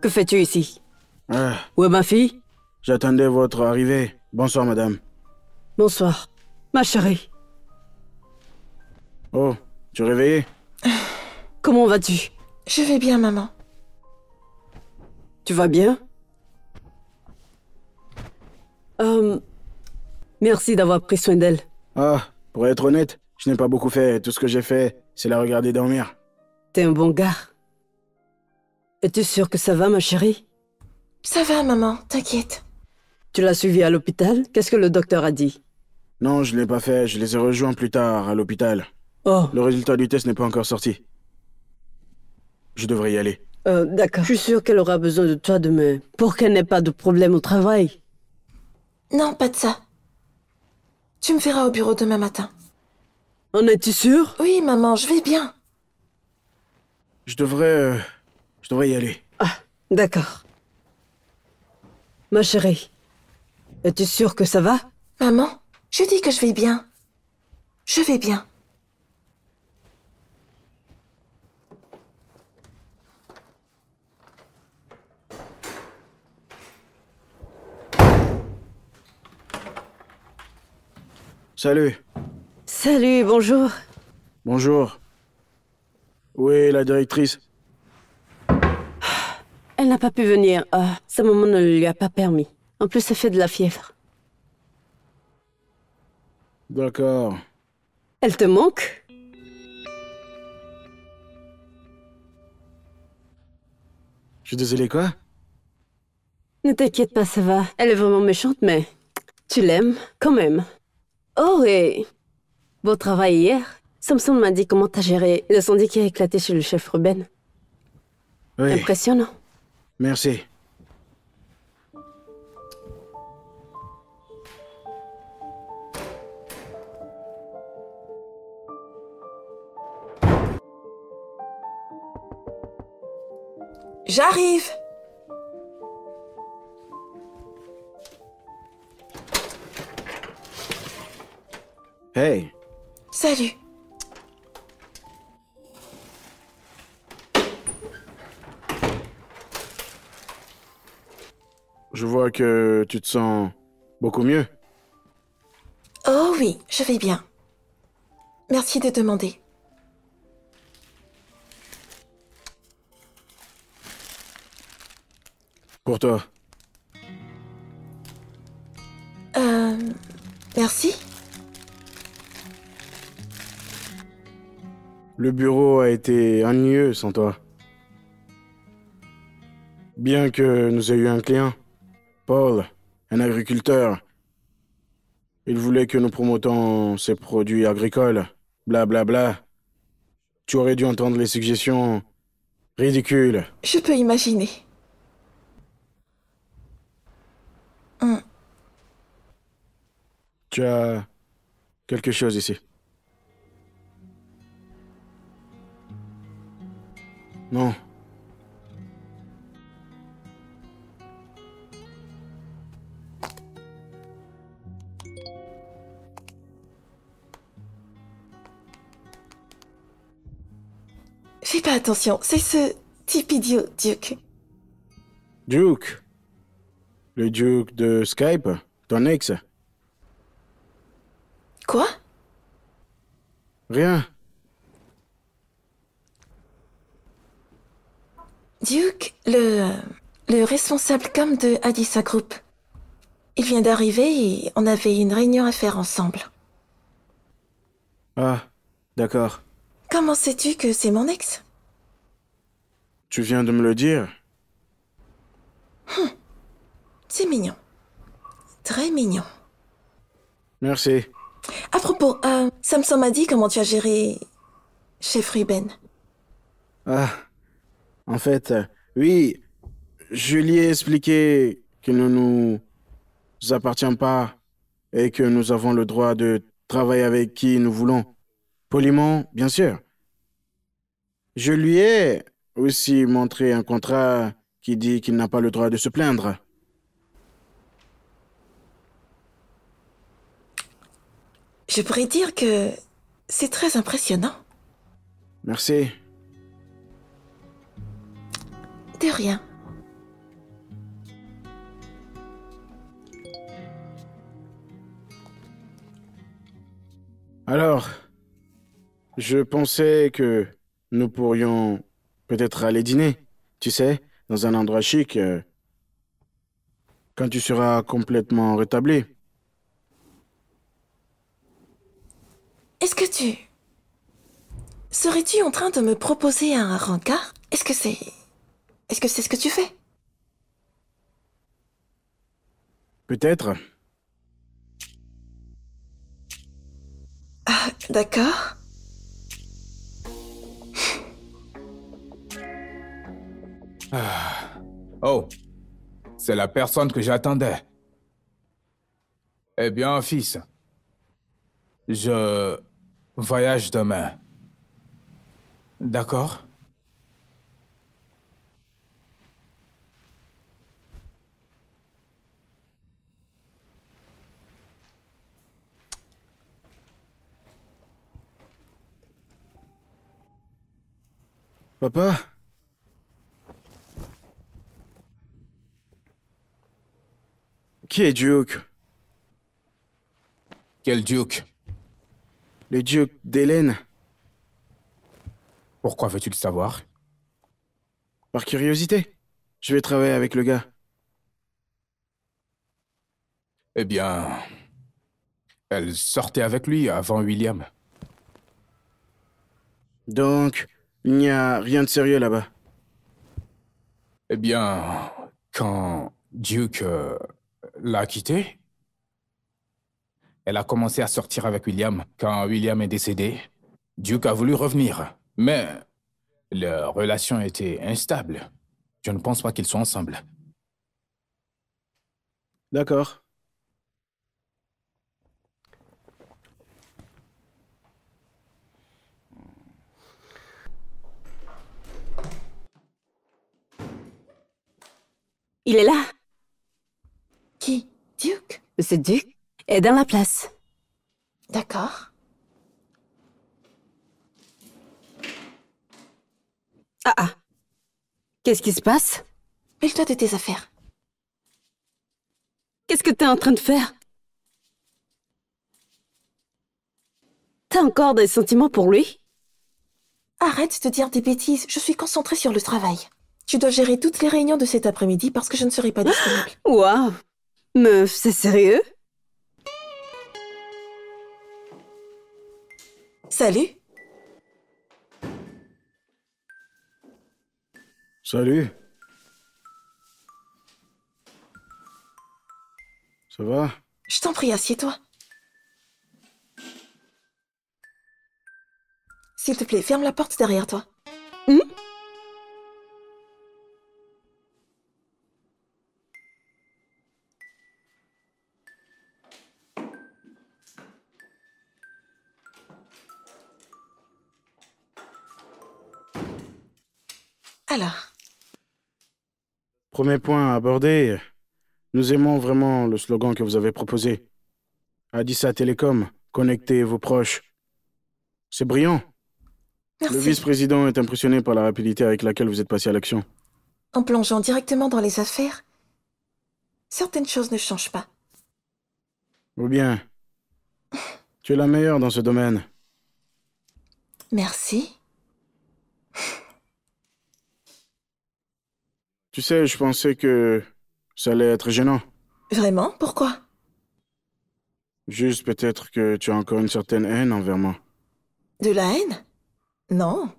Que fais-tu ici? Ah, Où est ma fille? j'attendais votre arrivée. Bonsoir, madame. Bonsoir. Ma chérie, Oh, tu es réveillée? comment vas-tu? Je vais bien, maman. Tu vas bien? Merci d'avoir pris soin d'elle. Ah, pour être honnête, je n'ai pas beaucoup fait. Tout ce que j'ai fait, c'est la regarder dormir. T'es un bon gars. Es-tu sûre que ça va, ma chérie? Ça va, maman, t'inquiète. Tu l'as suivie à l'hôpital? Qu'est-ce que le docteur a dit? Non, je ne l'ai pas fait. Je les ai rejoints plus tard à l'hôpital. Oh, Le résultat du test n'est pas encore sorti. Je devrais y aller. d'accord. Je suis sûre qu'elle aura besoin de toi demain pour qu'elle n'ait pas de problème au travail. Non, pas de ça. Tu me verras au bureau demain matin. En es-tu sûre? Oui, maman, je vais bien. Je devrais y aller. Ah, d'accord. Ma chérie, es-tu sûre que ça va? Maman, je dis que je vais bien. Je vais bien. Salut. Salut, bonjour. Bonjour. Où est la directrice? Elle n'a pas pu venir. Sa maman ne lui a pas permis. En plus, elle fait de la fièvre. D'accord. Elle te manque? suis désolé, quoi? Ne t'inquiète pas, ça va. Elle est vraiment méchante, mais tu l'aimes quand même. Oh, et beau travail hier. Samson m'a dit comment t'as géré l'incendie qui a éclaté chez le chef Ruben. Oui, Impressionnant. merci. J'arrive. Hey, Salut. je vois que tu te sens beaucoup mieux. Oh oui, je vais bien. Merci de demander. Pour toi. Merci. Le bureau a été ennuyeux sans toi. Bien que nous ayons eu un client, Paul, un agriculteur. Il voulait que nous promotons ses produits agricoles. Blablabla. Bla bla. Tu aurais dû entendre les suggestions ridicules. Je peux imaginer. Tu as quelque chose ici. Non. Fais pas attention, c'est ce type idiot, Duke. Duke. Le Duke de Skype, ton ex. Quoi? Rien. Duke, le responsable com de Addisa Group. Il vient d'arriver et on avait une réunion à faire ensemble. Ah, d'accord. Comment sais-tu que c'est mon ex? Tu viens de me le dire. C'est mignon. Très mignon. Merci. À propos, Samson m'a dit comment tu as géré Chef Ruben. Ah, en fait, oui, je lui ai expliqué qu'il ne nous appartient pas et que nous avons le droit de travailler avec qui nous voulons. Poliment, bien sûr. Je lui ai aussi montré un contrat qui dit qu'il n'a pas le droit de se plaindre. Je pourrais dire que c'est très impressionnant. Merci. De rien. Alors, je pensais que nous pourrions peut-être aller dîner, tu sais, dans un endroit chic, quand tu seras complètement rétabli. Est-ce que tu... Serais-tu en train de me proposer un rencard? Est-ce que c'est ce que tu fais? Peut-être. Ah, d'accord. Oh, c'est la personne que j'attendais. Eh bien, fils, je voyage demain. D'accord? Papa? Qui est Duke? Quel Duke? Le Duke d'Hélène? Pourquoi veux-tu le savoir? Par curiosité. Je vais travailler avec le gars. Eh bien, elle sortait avec lui avant William. Donc, il n'y a rien de sérieux là-bas. Eh bien, quand Duke l'a quittée, elle a commencé à sortir avec William. Quand William est décédé, Duke a voulu revenir. Mais leur relation était instable. Je ne pense pas qu'ils soient ensemble. D'accord. Il est là. Qui? Duke? Monsieur Duke est dans la place. D'accord. Ah ah. Qu'est-ce qui se passe? Mêle-toi de tes affaires. Qu'est-ce que t'es en train de faire? T'as encore des sentiments pour lui? Arrête de dire des bêtises, je suis concentrée sur le travail. Tu dois gérer toutes les réunions de cet après-midi parce que je ne serai pas disponible. Waouh. Meuf, c'est sérieux? Salut. Salut. Ça va? Je t'en prie, assieds-toi. S'il te plaît, ferme la porte derrière toi. Alors, Premier point à aborder. Nous aimons vraiment le slogan que vous avez proposé. Addisa Telecom, connectez vos proches. C'est brillant. merci. Le vice-président est impressionné par la rapidité avec laquelle vous êtes passé à l'action. En plongeant directement dans les affaires, certaines choses ne changent pas. Ou bien, tu es la meilleure dans ce domaine. Merci. Tu sais, je pensais que ça allait être gênant. Vraiment? Pourquoi? Juste peut-être que tu as encore une certaine haine envers moi. De la haine? Non,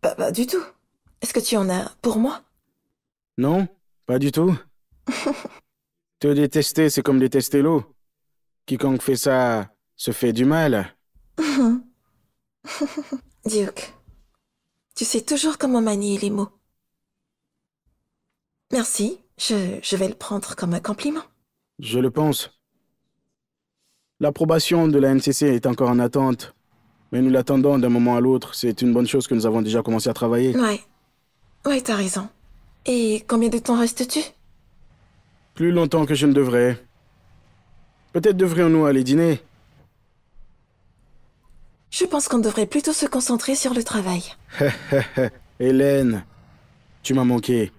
pas du tout. Est-ce que tu en as pour moi? Non, pas du tout. Te détester, c'est comme détester l'eau. Quiconque fait ça se fait du mal. Duke, tu sais toujours comment manier les mots. Merci, je vais le prendre comme un compliment. Je le pense. L'approbation de la NCC est encore en attente, mais nous l'attendons d'un moment à l'autre. C'est une bonne chose que nous avons déjà commencé à travailler. Ouais, t'as raison. Et combien de temps restes-tu? Plus longtemps que je ne devrais. Peut-être devrions-nous aller dîner. Je pense qu'on devrait plutôt se concentrer sur le travail. Hélène, tu m'as manqué.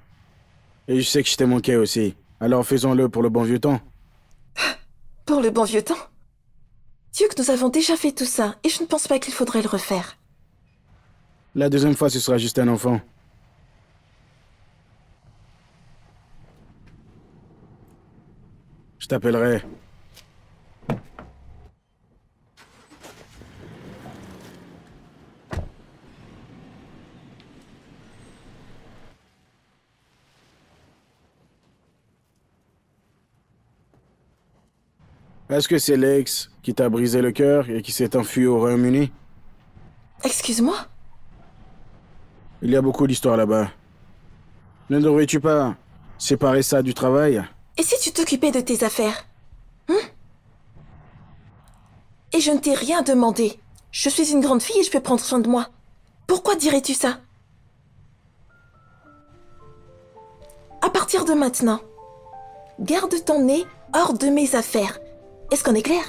Et je sais que je t'ai manqué aussi. Alors faisons-le pour le bon vieux temps. Pour le bon vieux temps? Duke, nous avons déjà fait tout ça, et je ne pense pas qu'il faudrait le refaire. La deuxième fois, ce sera juste un enfant. Je t'appellerai. Est-ce que c'est l'ex qui t'a brisé le cœur et qui s'est enfui au Royaume-Uni? Excuse-moi? Il y a beaucoup d'histoires là-bas. Ne devrais-tu pas séparer ça du travail? Et si tu t'occupais de tes affaires? Et je ne t'ai rien demandé. Je suis une grande fille et je peux prendre soin de moi. Pourquoi dirais-tu ça? À partir de maintenant, garde ton nez hors de mes affaires. Est-ce qu'on est clair?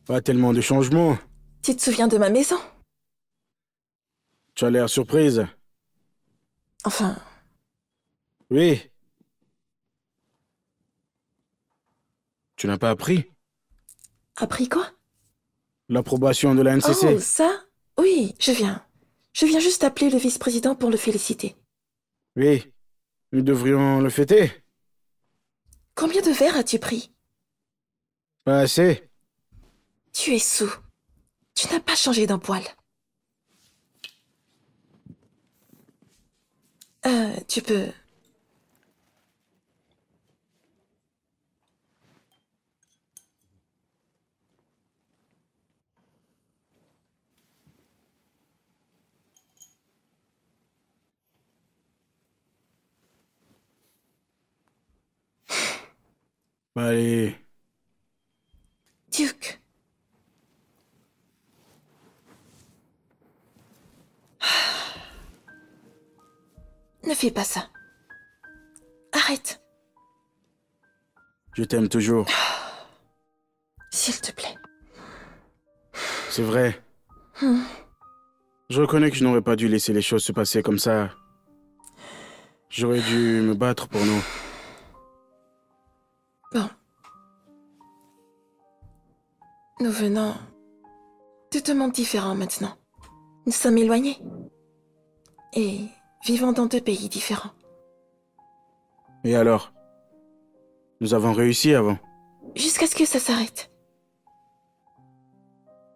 Pas tellement de changements. Tu te souviens de ma maison? Tu as l'air surprise. Enfin, Oui. Tu n'as pas appris Appris quoi? l'approbation de la NCC? Oh, ça? Oui, je viens. Je viens juste appeler le vice-président pour le féliciter. Oui, nous devrions le fêter. Combien de verres as-tu pris? Pas assez. Tu es saoul. Tu n'as pas changé d'un poil. Tu peux... Allez, Duke. Ne fais pas ça. Arrête, je t'aime toujours. s'il te plaît. C'est vrai. Je reconnais que je n'aurais pas dû laisser les choses se passer comme ça. J'aurais dû me battre pour nous. Bon. Nous venons de deux mondes différents maintenant. Nous sommes éloignés. Et vivons dans deux pays différents. Et alors? Nous avons réussi avant. Jusqu'à ce que ça s'arrête.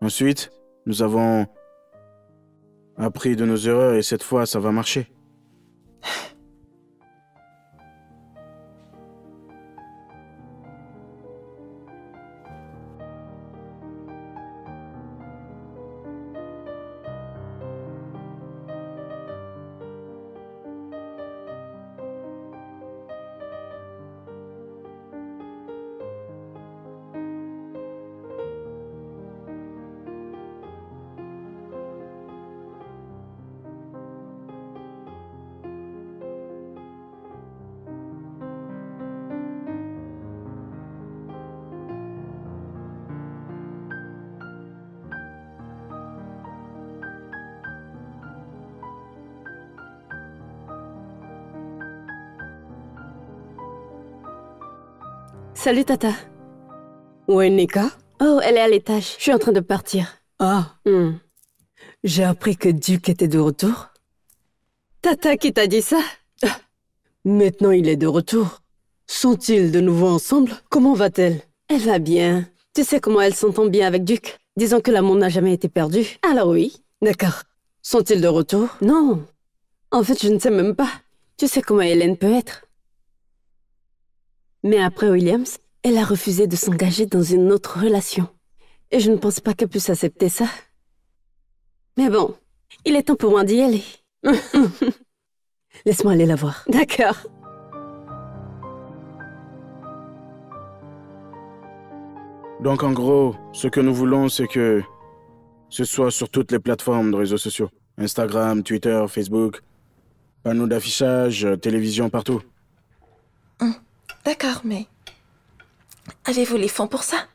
Ensuite, nous avons appris de nos erreurs et cette fois, ça va marcher. Salut, Tata. Où est Nika? Oh, elle est à l'étage. Je suis en train de partir. Ah. J'ai appris que Duke était de retour. Tata qui t'a dit ça? Maintenant, il est de retour. Sont-ils de nouveau ensemble? Comment va-t-elle? Elle va bien. Tu sais comment elle s'entend bien avec Duke? Disons que l'amour n'a jamais été perdu. Alors oui. D'accord. Sont-ils de retour? Non. En fait, je ne sais même pas. Tu sais comment Hélène peut être. Mais après Williams, elle a refusé de s'engager dans une autre relation. Et je ne pense pas qu'elle puisse accepter ça. Mais bon, il est temps pour moi d'y aller. Laisse-moi aller la voir. D'accord. Donc en gros, ce que nous voulons, c'est que ce soit sur toutes les plateformes de réseaux sociaux. Instagram, Twitter, Facebook, panneaux d'affichage, télévision, partout. D'accord, mais... Avez-vous les fonds pour ça?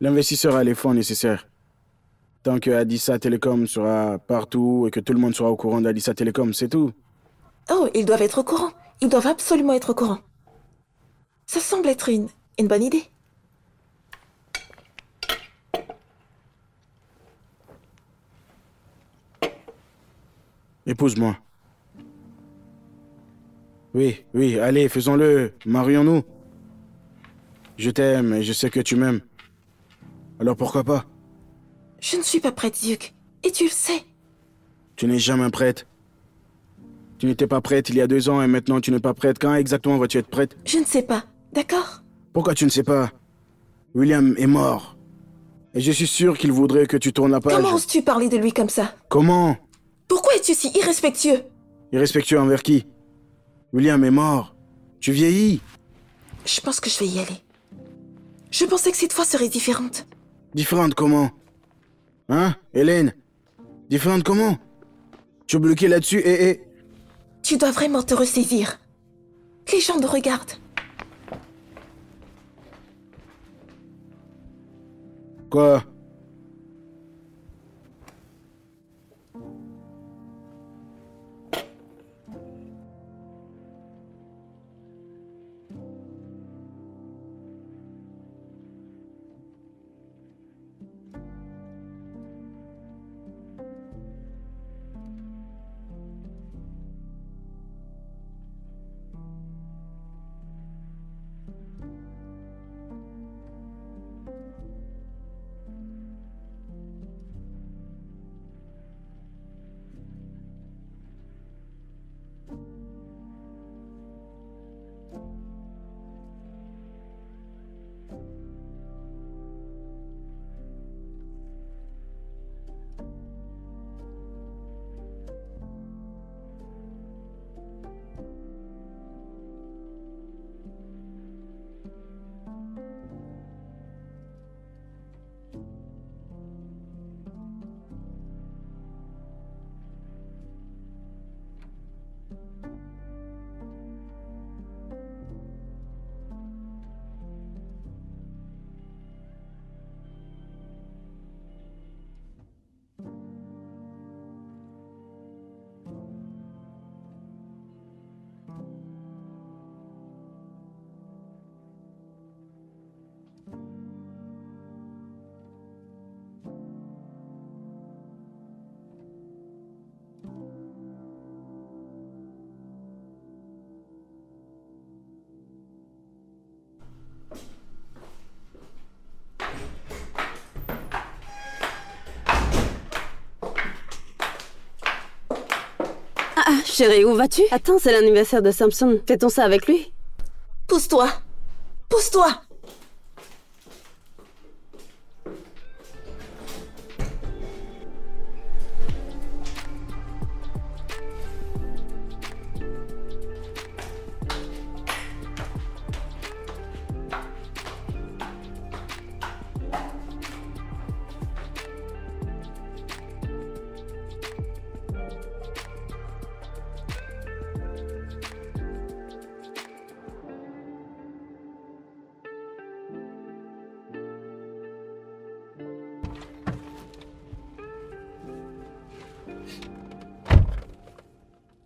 L'investisseur a les fonds nécessaires. Tant que Addisa Telecom sera partout et que tout le monde sera au courant d'Addisa Telecom, c'est tout. Oh, ils doivent être au courant. Ils doivent absolument être au courant. Ça semble être une bonne idée. Épouse-moi. Oui, oui, allez, faisons-le. Marions-nous. Je t'aime et je sais que tu m'aimes. Alors pourquoi pas? Je ne suis pas prête, Duke. Et tu le sais. Tu n'es jamais prête. Tu n'étais pas prête il y a 2 ans et maintenant tu n'es pas prête. Quand exactement vas-tu être prête? Je ne sais pas. D'accord? Pourquoi tu ne sais pas? William est mort. Et je suis sûr qu'il voudrait que tu tournes la page. Comment oses-tu parler de lui comme ça? Comment? Pourquoi es-tu si irrespectueux? Irrespectueux envers qui? William est mort. Tu vieillis. Je pense que je vais y aller. Je pensais que cette fois serait différente. Différente comment? Hein, Hélène? Différente comment? Tu es bloqué là-dessus et... Tu dois vraiment te ressaisir. Les gens nous regardent. Quoi? Chérie, où vas-tu? Attends, c'est l'anniversaire de Samson. Fêtons ça avec lui. Pousse-toi. Pousse-toi.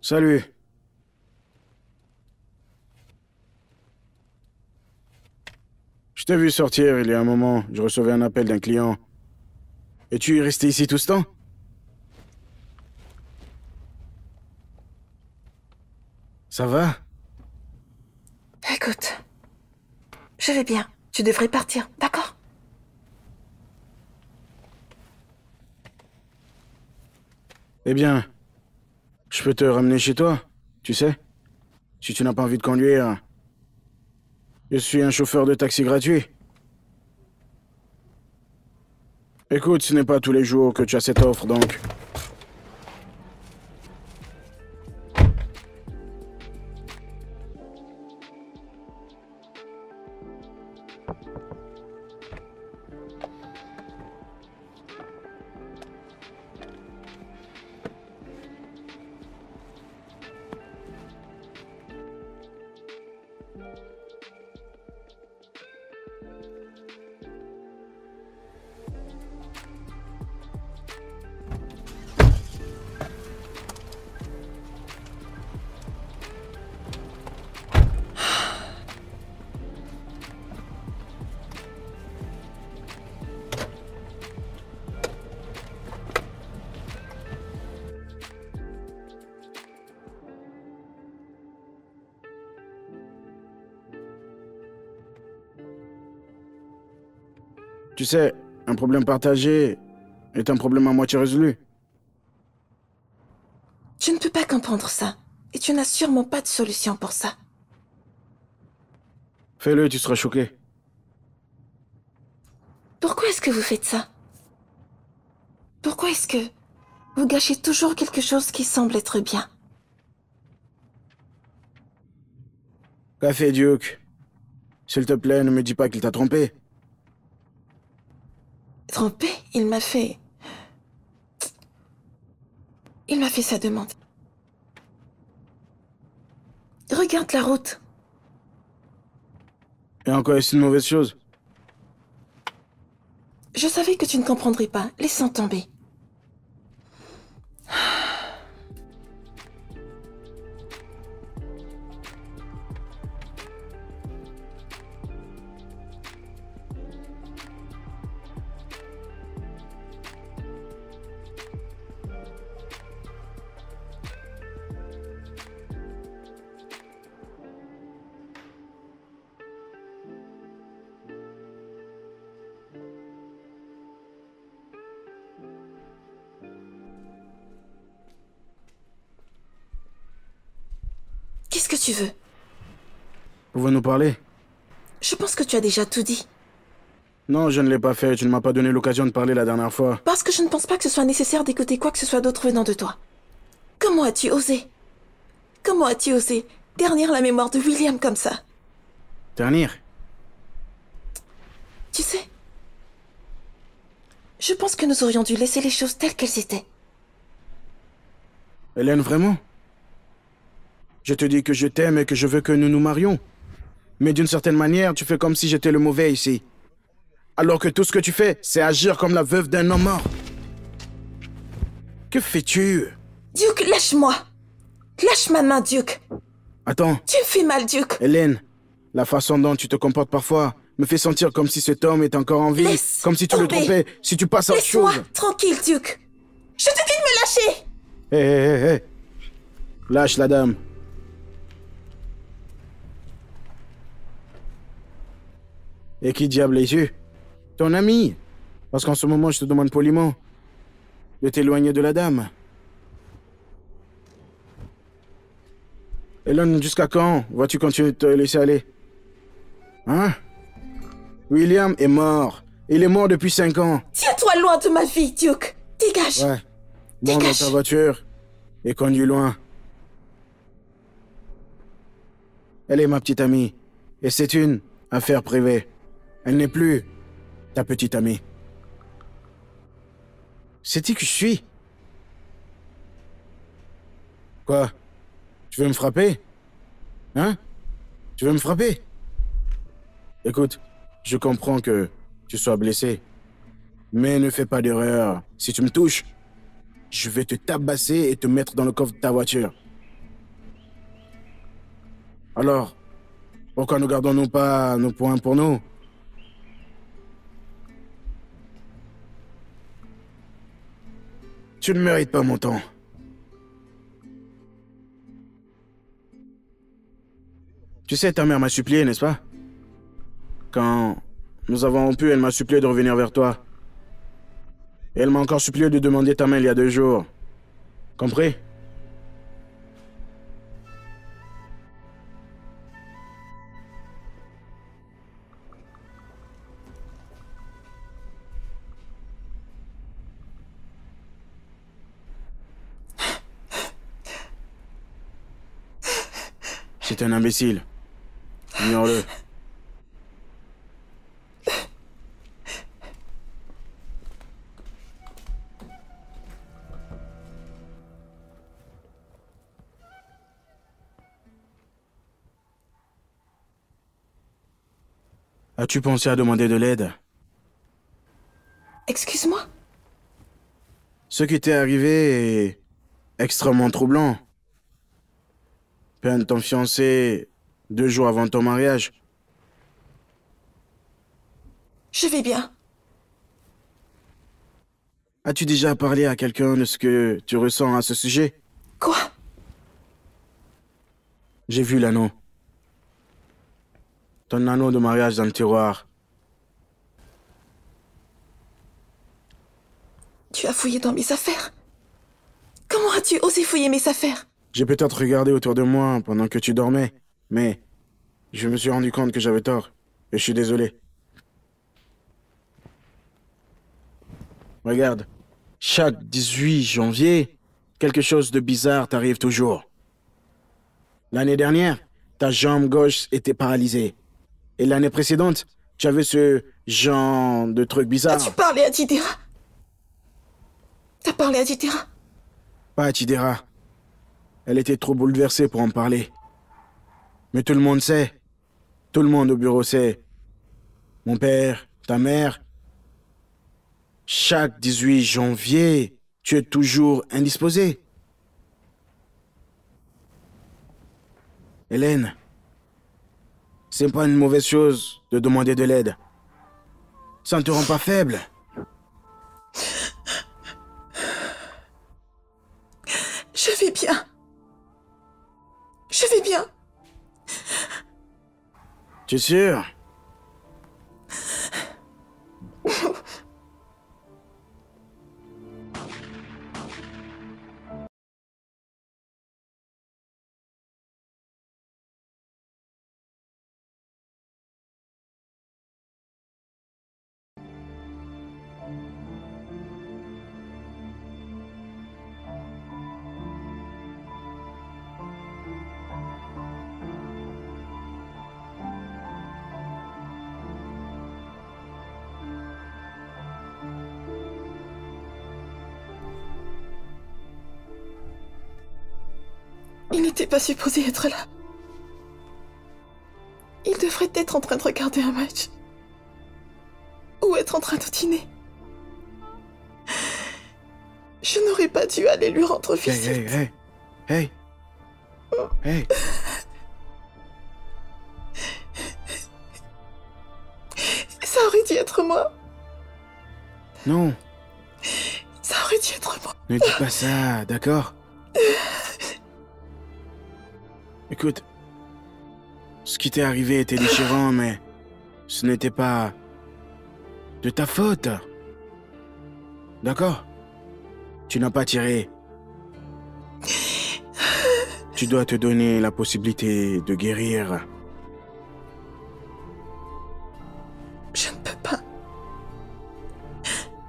Salut. Je t'ai vu sortir il y a un moment. Je recevais un appel d'un client. Et tu es resté ici tout ce temps? Ça va? Écoute, je vais bien. Tu devrais partir, d'accord? Eh bien, je peux te ramener chez toi, tu sais? Si tu n'as pas envie de conduire, je suis un chauffeur de taxi gratuit. Écoute, ce n'est pas tous les jours que tu as cette offre, donc... Tu sais, un problème partagé est un problème à moitié résolu. Tu ne peux pas comprendre ça. Et tu n'as sûrement pas de solution pour ça. Fais-le, tu seras choqué. Pourquoi est-ce que vous faites ça? Pourquoi est-ce que vous gâchez toujours quelque chose qui semble être bien? Qu'a fait Duke? S'il te plaît, ne me dis pas qu'il t'a trompé. Trompé, il m'a fait sa demande. Regarde la route. Et encore, est-ce une mauvaise chose? Je savais que tu ne comprendrais pas. Laissons tomber. Qu'est-ce que tu veux? Pouvons-nous parler? Je pense que tu as déjà tout dit. Non, je ne l'ai pas fait. Tu ne m'as pas donné l'occasion de parler la dernière fois. Parce que je ne pense pas que ce soit nécessaire d'écouter quoi que ce soit d'autre venant de toi. Comment as-tu osé? Comment as-tu osé ternir la mémoire de William comme ça? Ternir? Tu sais, je pense que nous aurions dû laisser les choses telles qu'elles étaient. Hélène, vraiment? Je te dis que je t'aime et que je veux que nous nous marions. Mais d'une certaine manière, tu fais comme si j'étais le mauvais ici. Alors que tout ce que tu fais, c'est agir comme la veuve d'un homme mort. Que fais-tu? Duke, lâche-moi! Lâche ma main, Duke! Attends. Tu me fais mal, Duke! Hélène, la façon dont tu te comportes parfois me fait sentir comme si cet homme est encore en vie. Laisse comme si tu le tomber. trompais, si tu passes à autre chose. Laisse-moi tranquille, Duke! Je te dis de me lâcher! Hé, hé, hé, hé. Lâche la dame. Et qui diable es-tu? Ton ami. Parce qu'en ce moment, je te demande poliment de t'éloigner de la dame. Hélène, jusqu'à quand vas-tu continuer de te laisser aller? Hein? William est mort. Il est mort depuis 5 ans. Tiens-toi loin de ma vie, Duke. Dégage. Ouais. Monte dans ta voiture et conduis loin. Elle est ma petite amie. Et c'est une affaire privée. Elle n'est plus ta petite amie. C'est-tu que je suis? Quoi? Tu veux me frapper? Hein? Tu veux me frapper? Écoute, je comprends que tu sois blessé. Mais ne fais pas d'erreur. Si tu me touches, je vais te tabasser et te mettre dans le coffre de ta voiture. Alors, pourquoi ne gardons-nous pas nos points pour nous? Tu ne mérites pas mon temps. Tu sais, ta mère m'a supplié, n'est-ce pas? Quand nous avons rompu, elle m'a supplié de revenir vers toi. Et elle m'a encore supplié de demander ta main il y a 2 jours. Compris? C'est un imbécile. Ignore-le. As-tu pensé à demander de l'aide? Excuse-moi. Ce qui t'est arrivé est extrêmement troublant. Peine ton fiancé 2 jours avant ton mariage. Je vais bien. As-tu déjà parlé à quelqu'un de ce que tu ressens à ce sujet? Quoi? J'ai vu l'anneau. Ton anneau de mariage dans le tiroir. Tu as fouillé dans mes affaires? Comment as-tu osé fouiller mes affaires? J'ai peut-être regardé autour de moi pendant que tu dormais, mais je me suis rendu compte que j'avais tort, et je suis désolé. Regarde, chaque 18 janvier, quelque chose de bizarre t'arrive toujours. L'année dernière, ta jambe gauche était paralysée. Et l'année précédente, tu avais ce genre de truc bizarre. As-tu parlé à Tidera? T'as parlé à Tidera? Pas à Tidera. Elle était trop bouleversée pour en parler. Mais tout le monde sait. Tout le monde au bureau sait. Mon père, ta mère. Chaque 18 janvier, tu es toujours indisposée. Hélène, c'est pas une mauvaise chose de demander de l'aide. Ça ne te rend pas faible. Je vais bien. Je vais bien. Tu es sûr? Il n'était pas supposé être là. Il devrait être en train de regarder un match. Ou être en train de dîner. Je n'aurais pas dû aller lui rendre visite. Hey. Ça aurait dû être moi. Non, Ça aurait dû être moi. ne dis pas ça, d'accord? Écoute, ce qui t'est arrivé était déchirant, mais ce n'était pas de ta faute. D'accord? Tu n'as pas tiré. Tu dois te donner la possibilité de guérir. Je ne peux pas.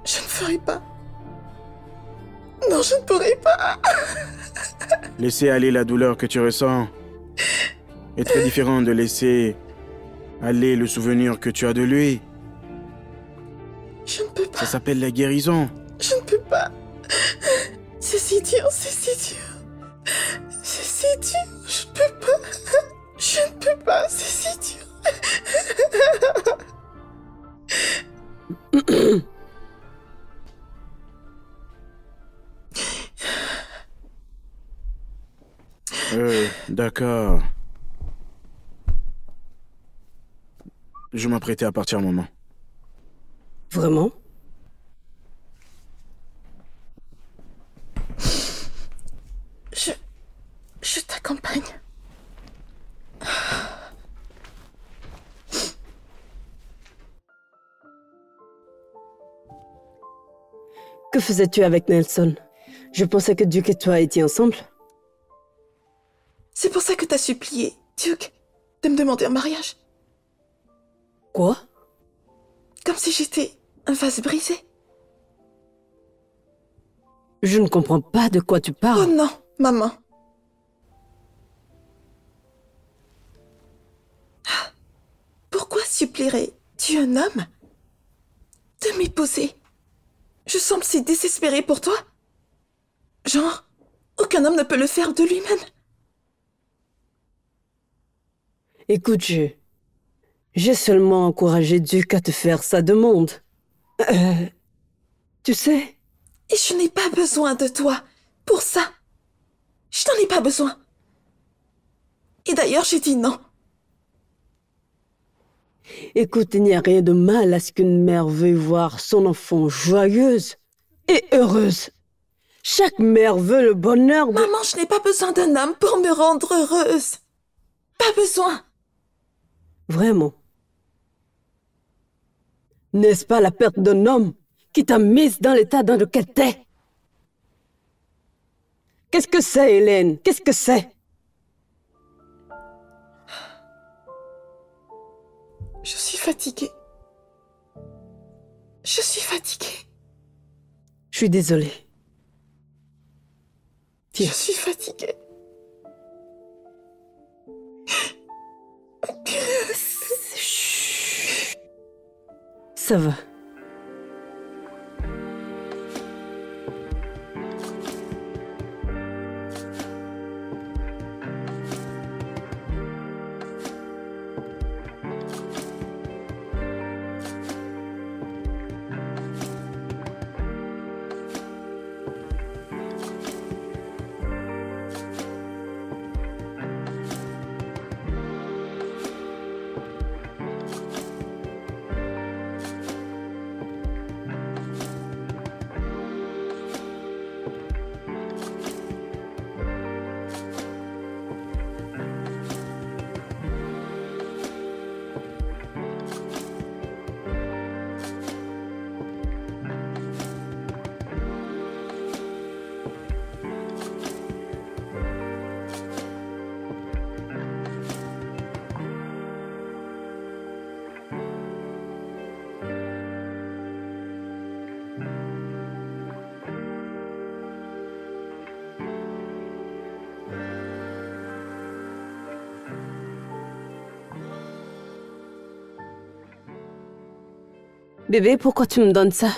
Je ne ferai pas. Non, je ne pourrai pas. Laisser aller la douleur que tu ressens est très différent de laisser aller le souvenir que tu as de lui. Je ne peux pas. Ça s'appelle la guérison. Je ne peux pas. C'est si dur, c'est si dur. C'est si dur. Je ne peux pas. Je ne peux pas, c'est si dur. D'accord. Je m'apprêtais à partir un moment. Vraiment? Je t'accompagne. Que faisais-tu avec Nelson? Je pensais que Duke et toi étiez ensemble. C'est pour ça que t'as supplié, Duke, de me demander en mariage. Quoi? Comme si j'étais un vase brisé. Je ne comprends pas de quoi tu Oh parles. non, maman. Pourquoi supplierais-tu un homme de m'épouser? Je semble si désespérée pour toi. Genre, aucun homme ne peut le faire de lui-même. Écoute, j'ai seulement encouragé Duke à te faire sa demande. Tu sais, Et je n'ai pas besoin de toi pour ça. Je n'en ai pas besoin. Et d'ailleurs, j'ai dit non. écoute, il n'y a rien de mal à ce qu'une mère veuille voir son enfant joyeuse et heureuse. Chaque mère veut le bonheur de... Maman, je n'ai pas besoin d'un homme pour me rendre heureuse. Pas besoin. Vraiment. N'est-ce pas la perte d'un homme qui t'a mise dans l'état dans lequel t'es? Qu'est-ce que c'est, Hélène? Qu'est-ce que c'est? Je suis fatiguée. Je suis fatiguée. Je suis désolée. Je Tiens, suis fatiguée. ça va. Bébé, pourquoi tu me donnes ça?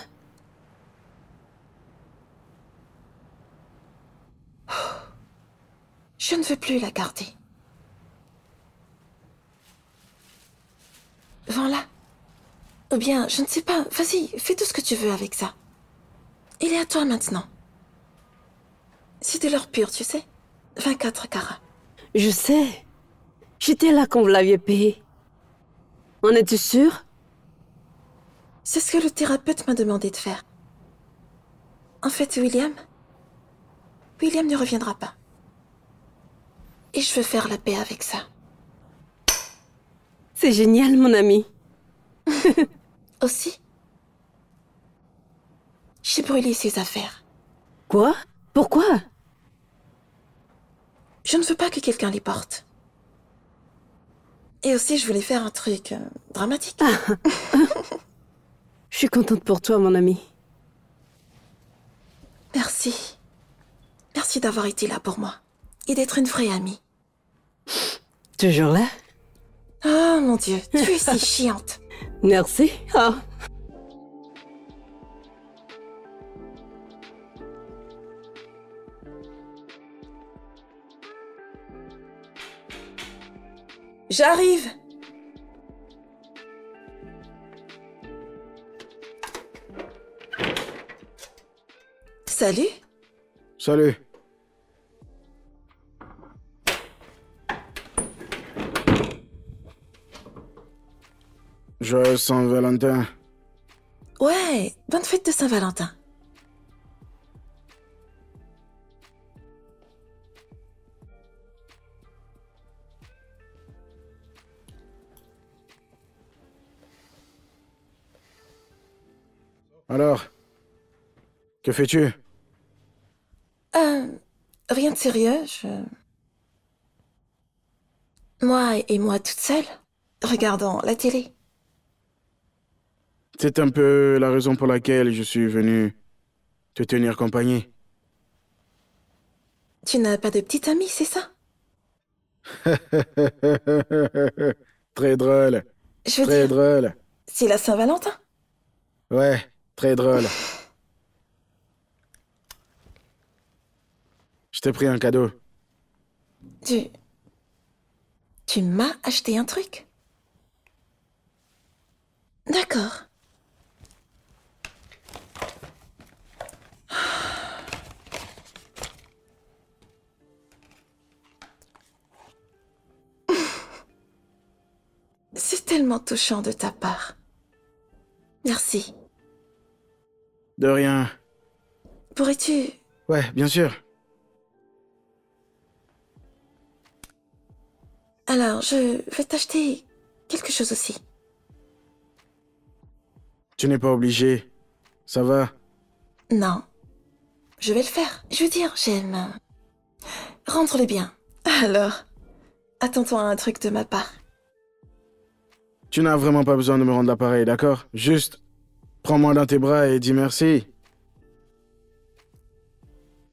Je ne veux plus la garder. Vends-la. Ou bien, je ne sais pas. Vas-y, fais tout ce que tu veux avec ça. Il est à toi maintenant. C'est de l'or pur, tu sais. 24 carats. Je sais. J'étais là quand vous l'aviez payé. En es-tu sûr? C'est ce que le thérapeute m'a demandé de faire. En fait, William ne reviendra pas. Et je veux faire la paix avec ça. C'est génial, mon ami. Aussi, j'ai brûlé ses affaires. Quoi? Pourquoi? Je ne veux pas que quelqu'un les porte. Et aussi, je voulais faire un truc dramatique. Je suis contente pour toi, mon ami. Merci. Merci d'avoir été là pour moi. Et d'être une vraie amie. Toujours là? Oh mon Dieu, tu es si chiante. Merci. Ah. J'arrive. Salut. Salut. Joyeux Saint-Valentin. Ouais, bonne fête de Saint-Valentin. Alors, que fais-tu? Rien de sérieux, Moi et moi toute seule, regardons la télé. C'est un peu la raison pour laquelle je suis venu te tenir compagnie. Tu n'as pas de petite amie, c'est ça? Très drôle. Je veux Très dire, drôle. c'est la Saint-Valentin. Ouais, très drôle. Je t'ai pris un cadeau. Tu m'as acheté un truc? D'accord. C'est tellement touchant de ta part. Merci. De rien. Pourrais-tu... Ouais, bien sûr. Alors, je vais t'acheter quelque chose aussi. Tu n'es pas obligé. Ça va. Non. Je vais le faire. Je veux dire, j'aime... rendre le bien. Alors, attends-toi à un truc de ma part. Tu n'as vraiment pas besoin de me rendre l'appareil, d'accord? Juste, prends-moi dans tes bras et dis merci.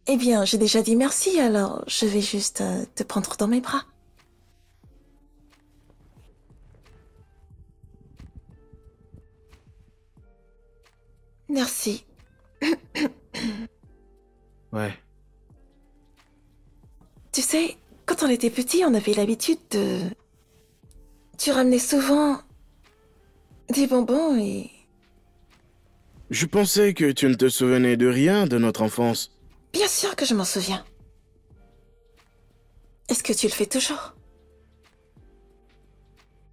Eh bien, j'ai déjà dit merci, alors je vais juste te prendre dans mes bras. Merci. Ouais. Tu sais, quand on était petit, on avait l'habitude de... Tu ramenais souvent des bonbons et... Je pensais que tu ne te souvenais de rien de notre enfance. Bien sûr que je m'en souviens. Est-ce que tu le fais toujours?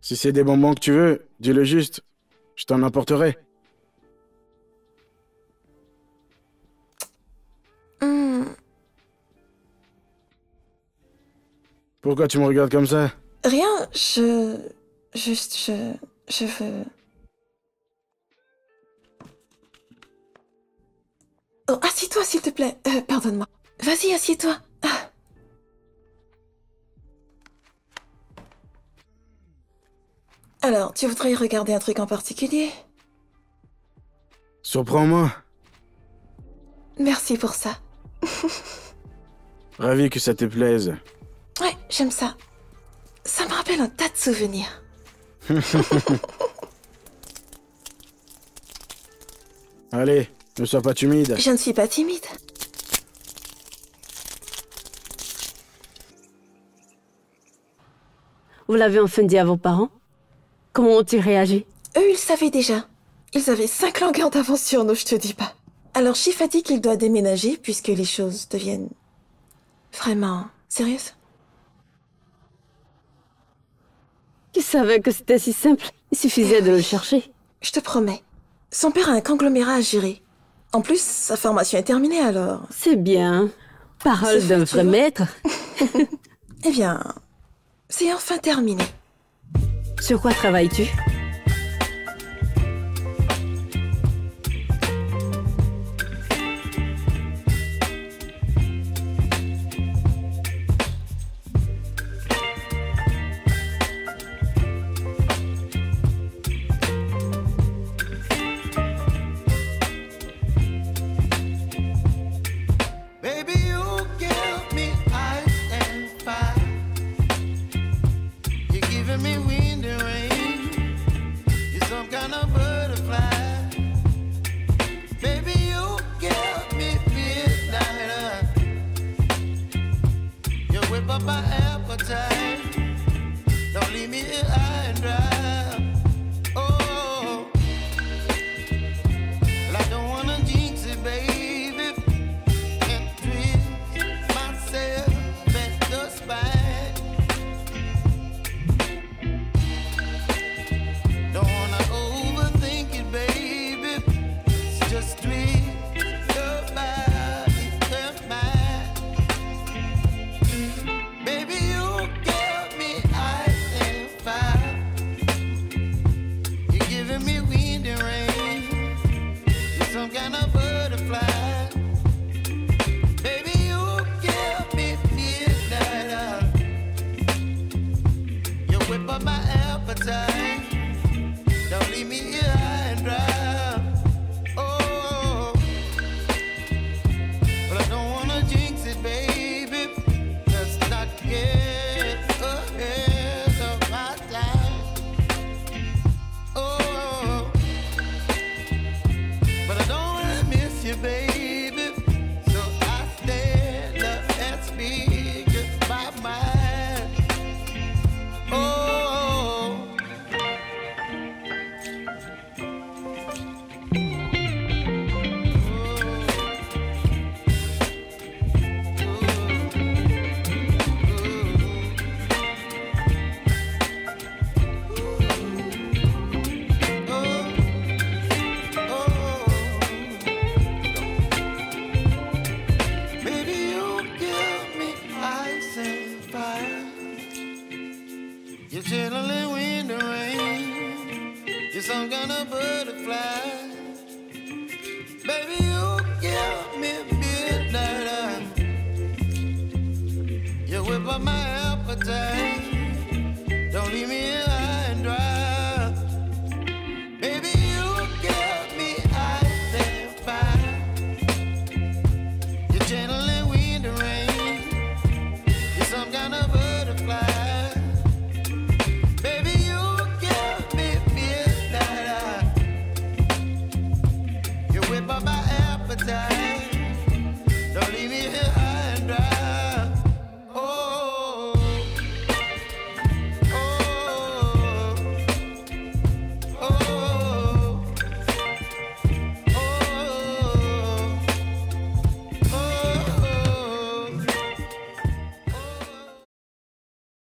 Si c'est des bonbons que tu veux, dis-le juste. Je t'en apporterai. Pourquoi tu me regardes comme ça? Rien, je veux... Oh, assieds-toi, s'il te plaît. Pardonne-moi. Vas-y, assieds-toi. Ah. Alors, tu voudrais regarder un truc en particulier? Surprends-moi. Merci pour ça. Ravi que ça te plaise. Ouais, j'aime ça. Ça me rappelle un tas de souvenirs. Allez, ne sois pas timide. Je ne suis pas timide. Vous l'avez enfin dit à vos parents? Comment ont-ils réagi? Eux, ils savaient déjà. Ils avaient 5 longueurs d'avance sur nous, je te dis pas. Alors, Chief a dit qu'il doit déménager puisque les choses deviennent vraiment sérieuses. Qui savait que c'était si simple? Il suffisait de le chercher. Je te promets. Son père a un conglomérat à gérer. En plus, sa formation est terminée alors. C'est bien. Parole C'est d'un fait, tu vrai vois. maître. Eh bien, c'est enfin terminé. Sur quoi travailles-tu? up my appetite. Don't leave me here high and dry. Oh, well, I don't wanna jinx it, baby. Can't twist myself at the spine. Don't wanna overthink it, baby. It's just twist your body and mine. Baby, you give me ice and fire. You're giving me wind and rain. You're some kind of butterfly. Baby, you give me midnight. You whip up my appetite. Don't leave me here high and dry. Oh, but I don't wanna jinx it, baby. Let's not get ahead of my time. Oh, but I don't wanna miss you, baby. So I stand up and speak my mind. Oh. Baby, you give me ice and fire. You're chilling wind and rain. You're some kind of butterfly. Baby, you give me midnight. You whip up my appetite. Don't leave me here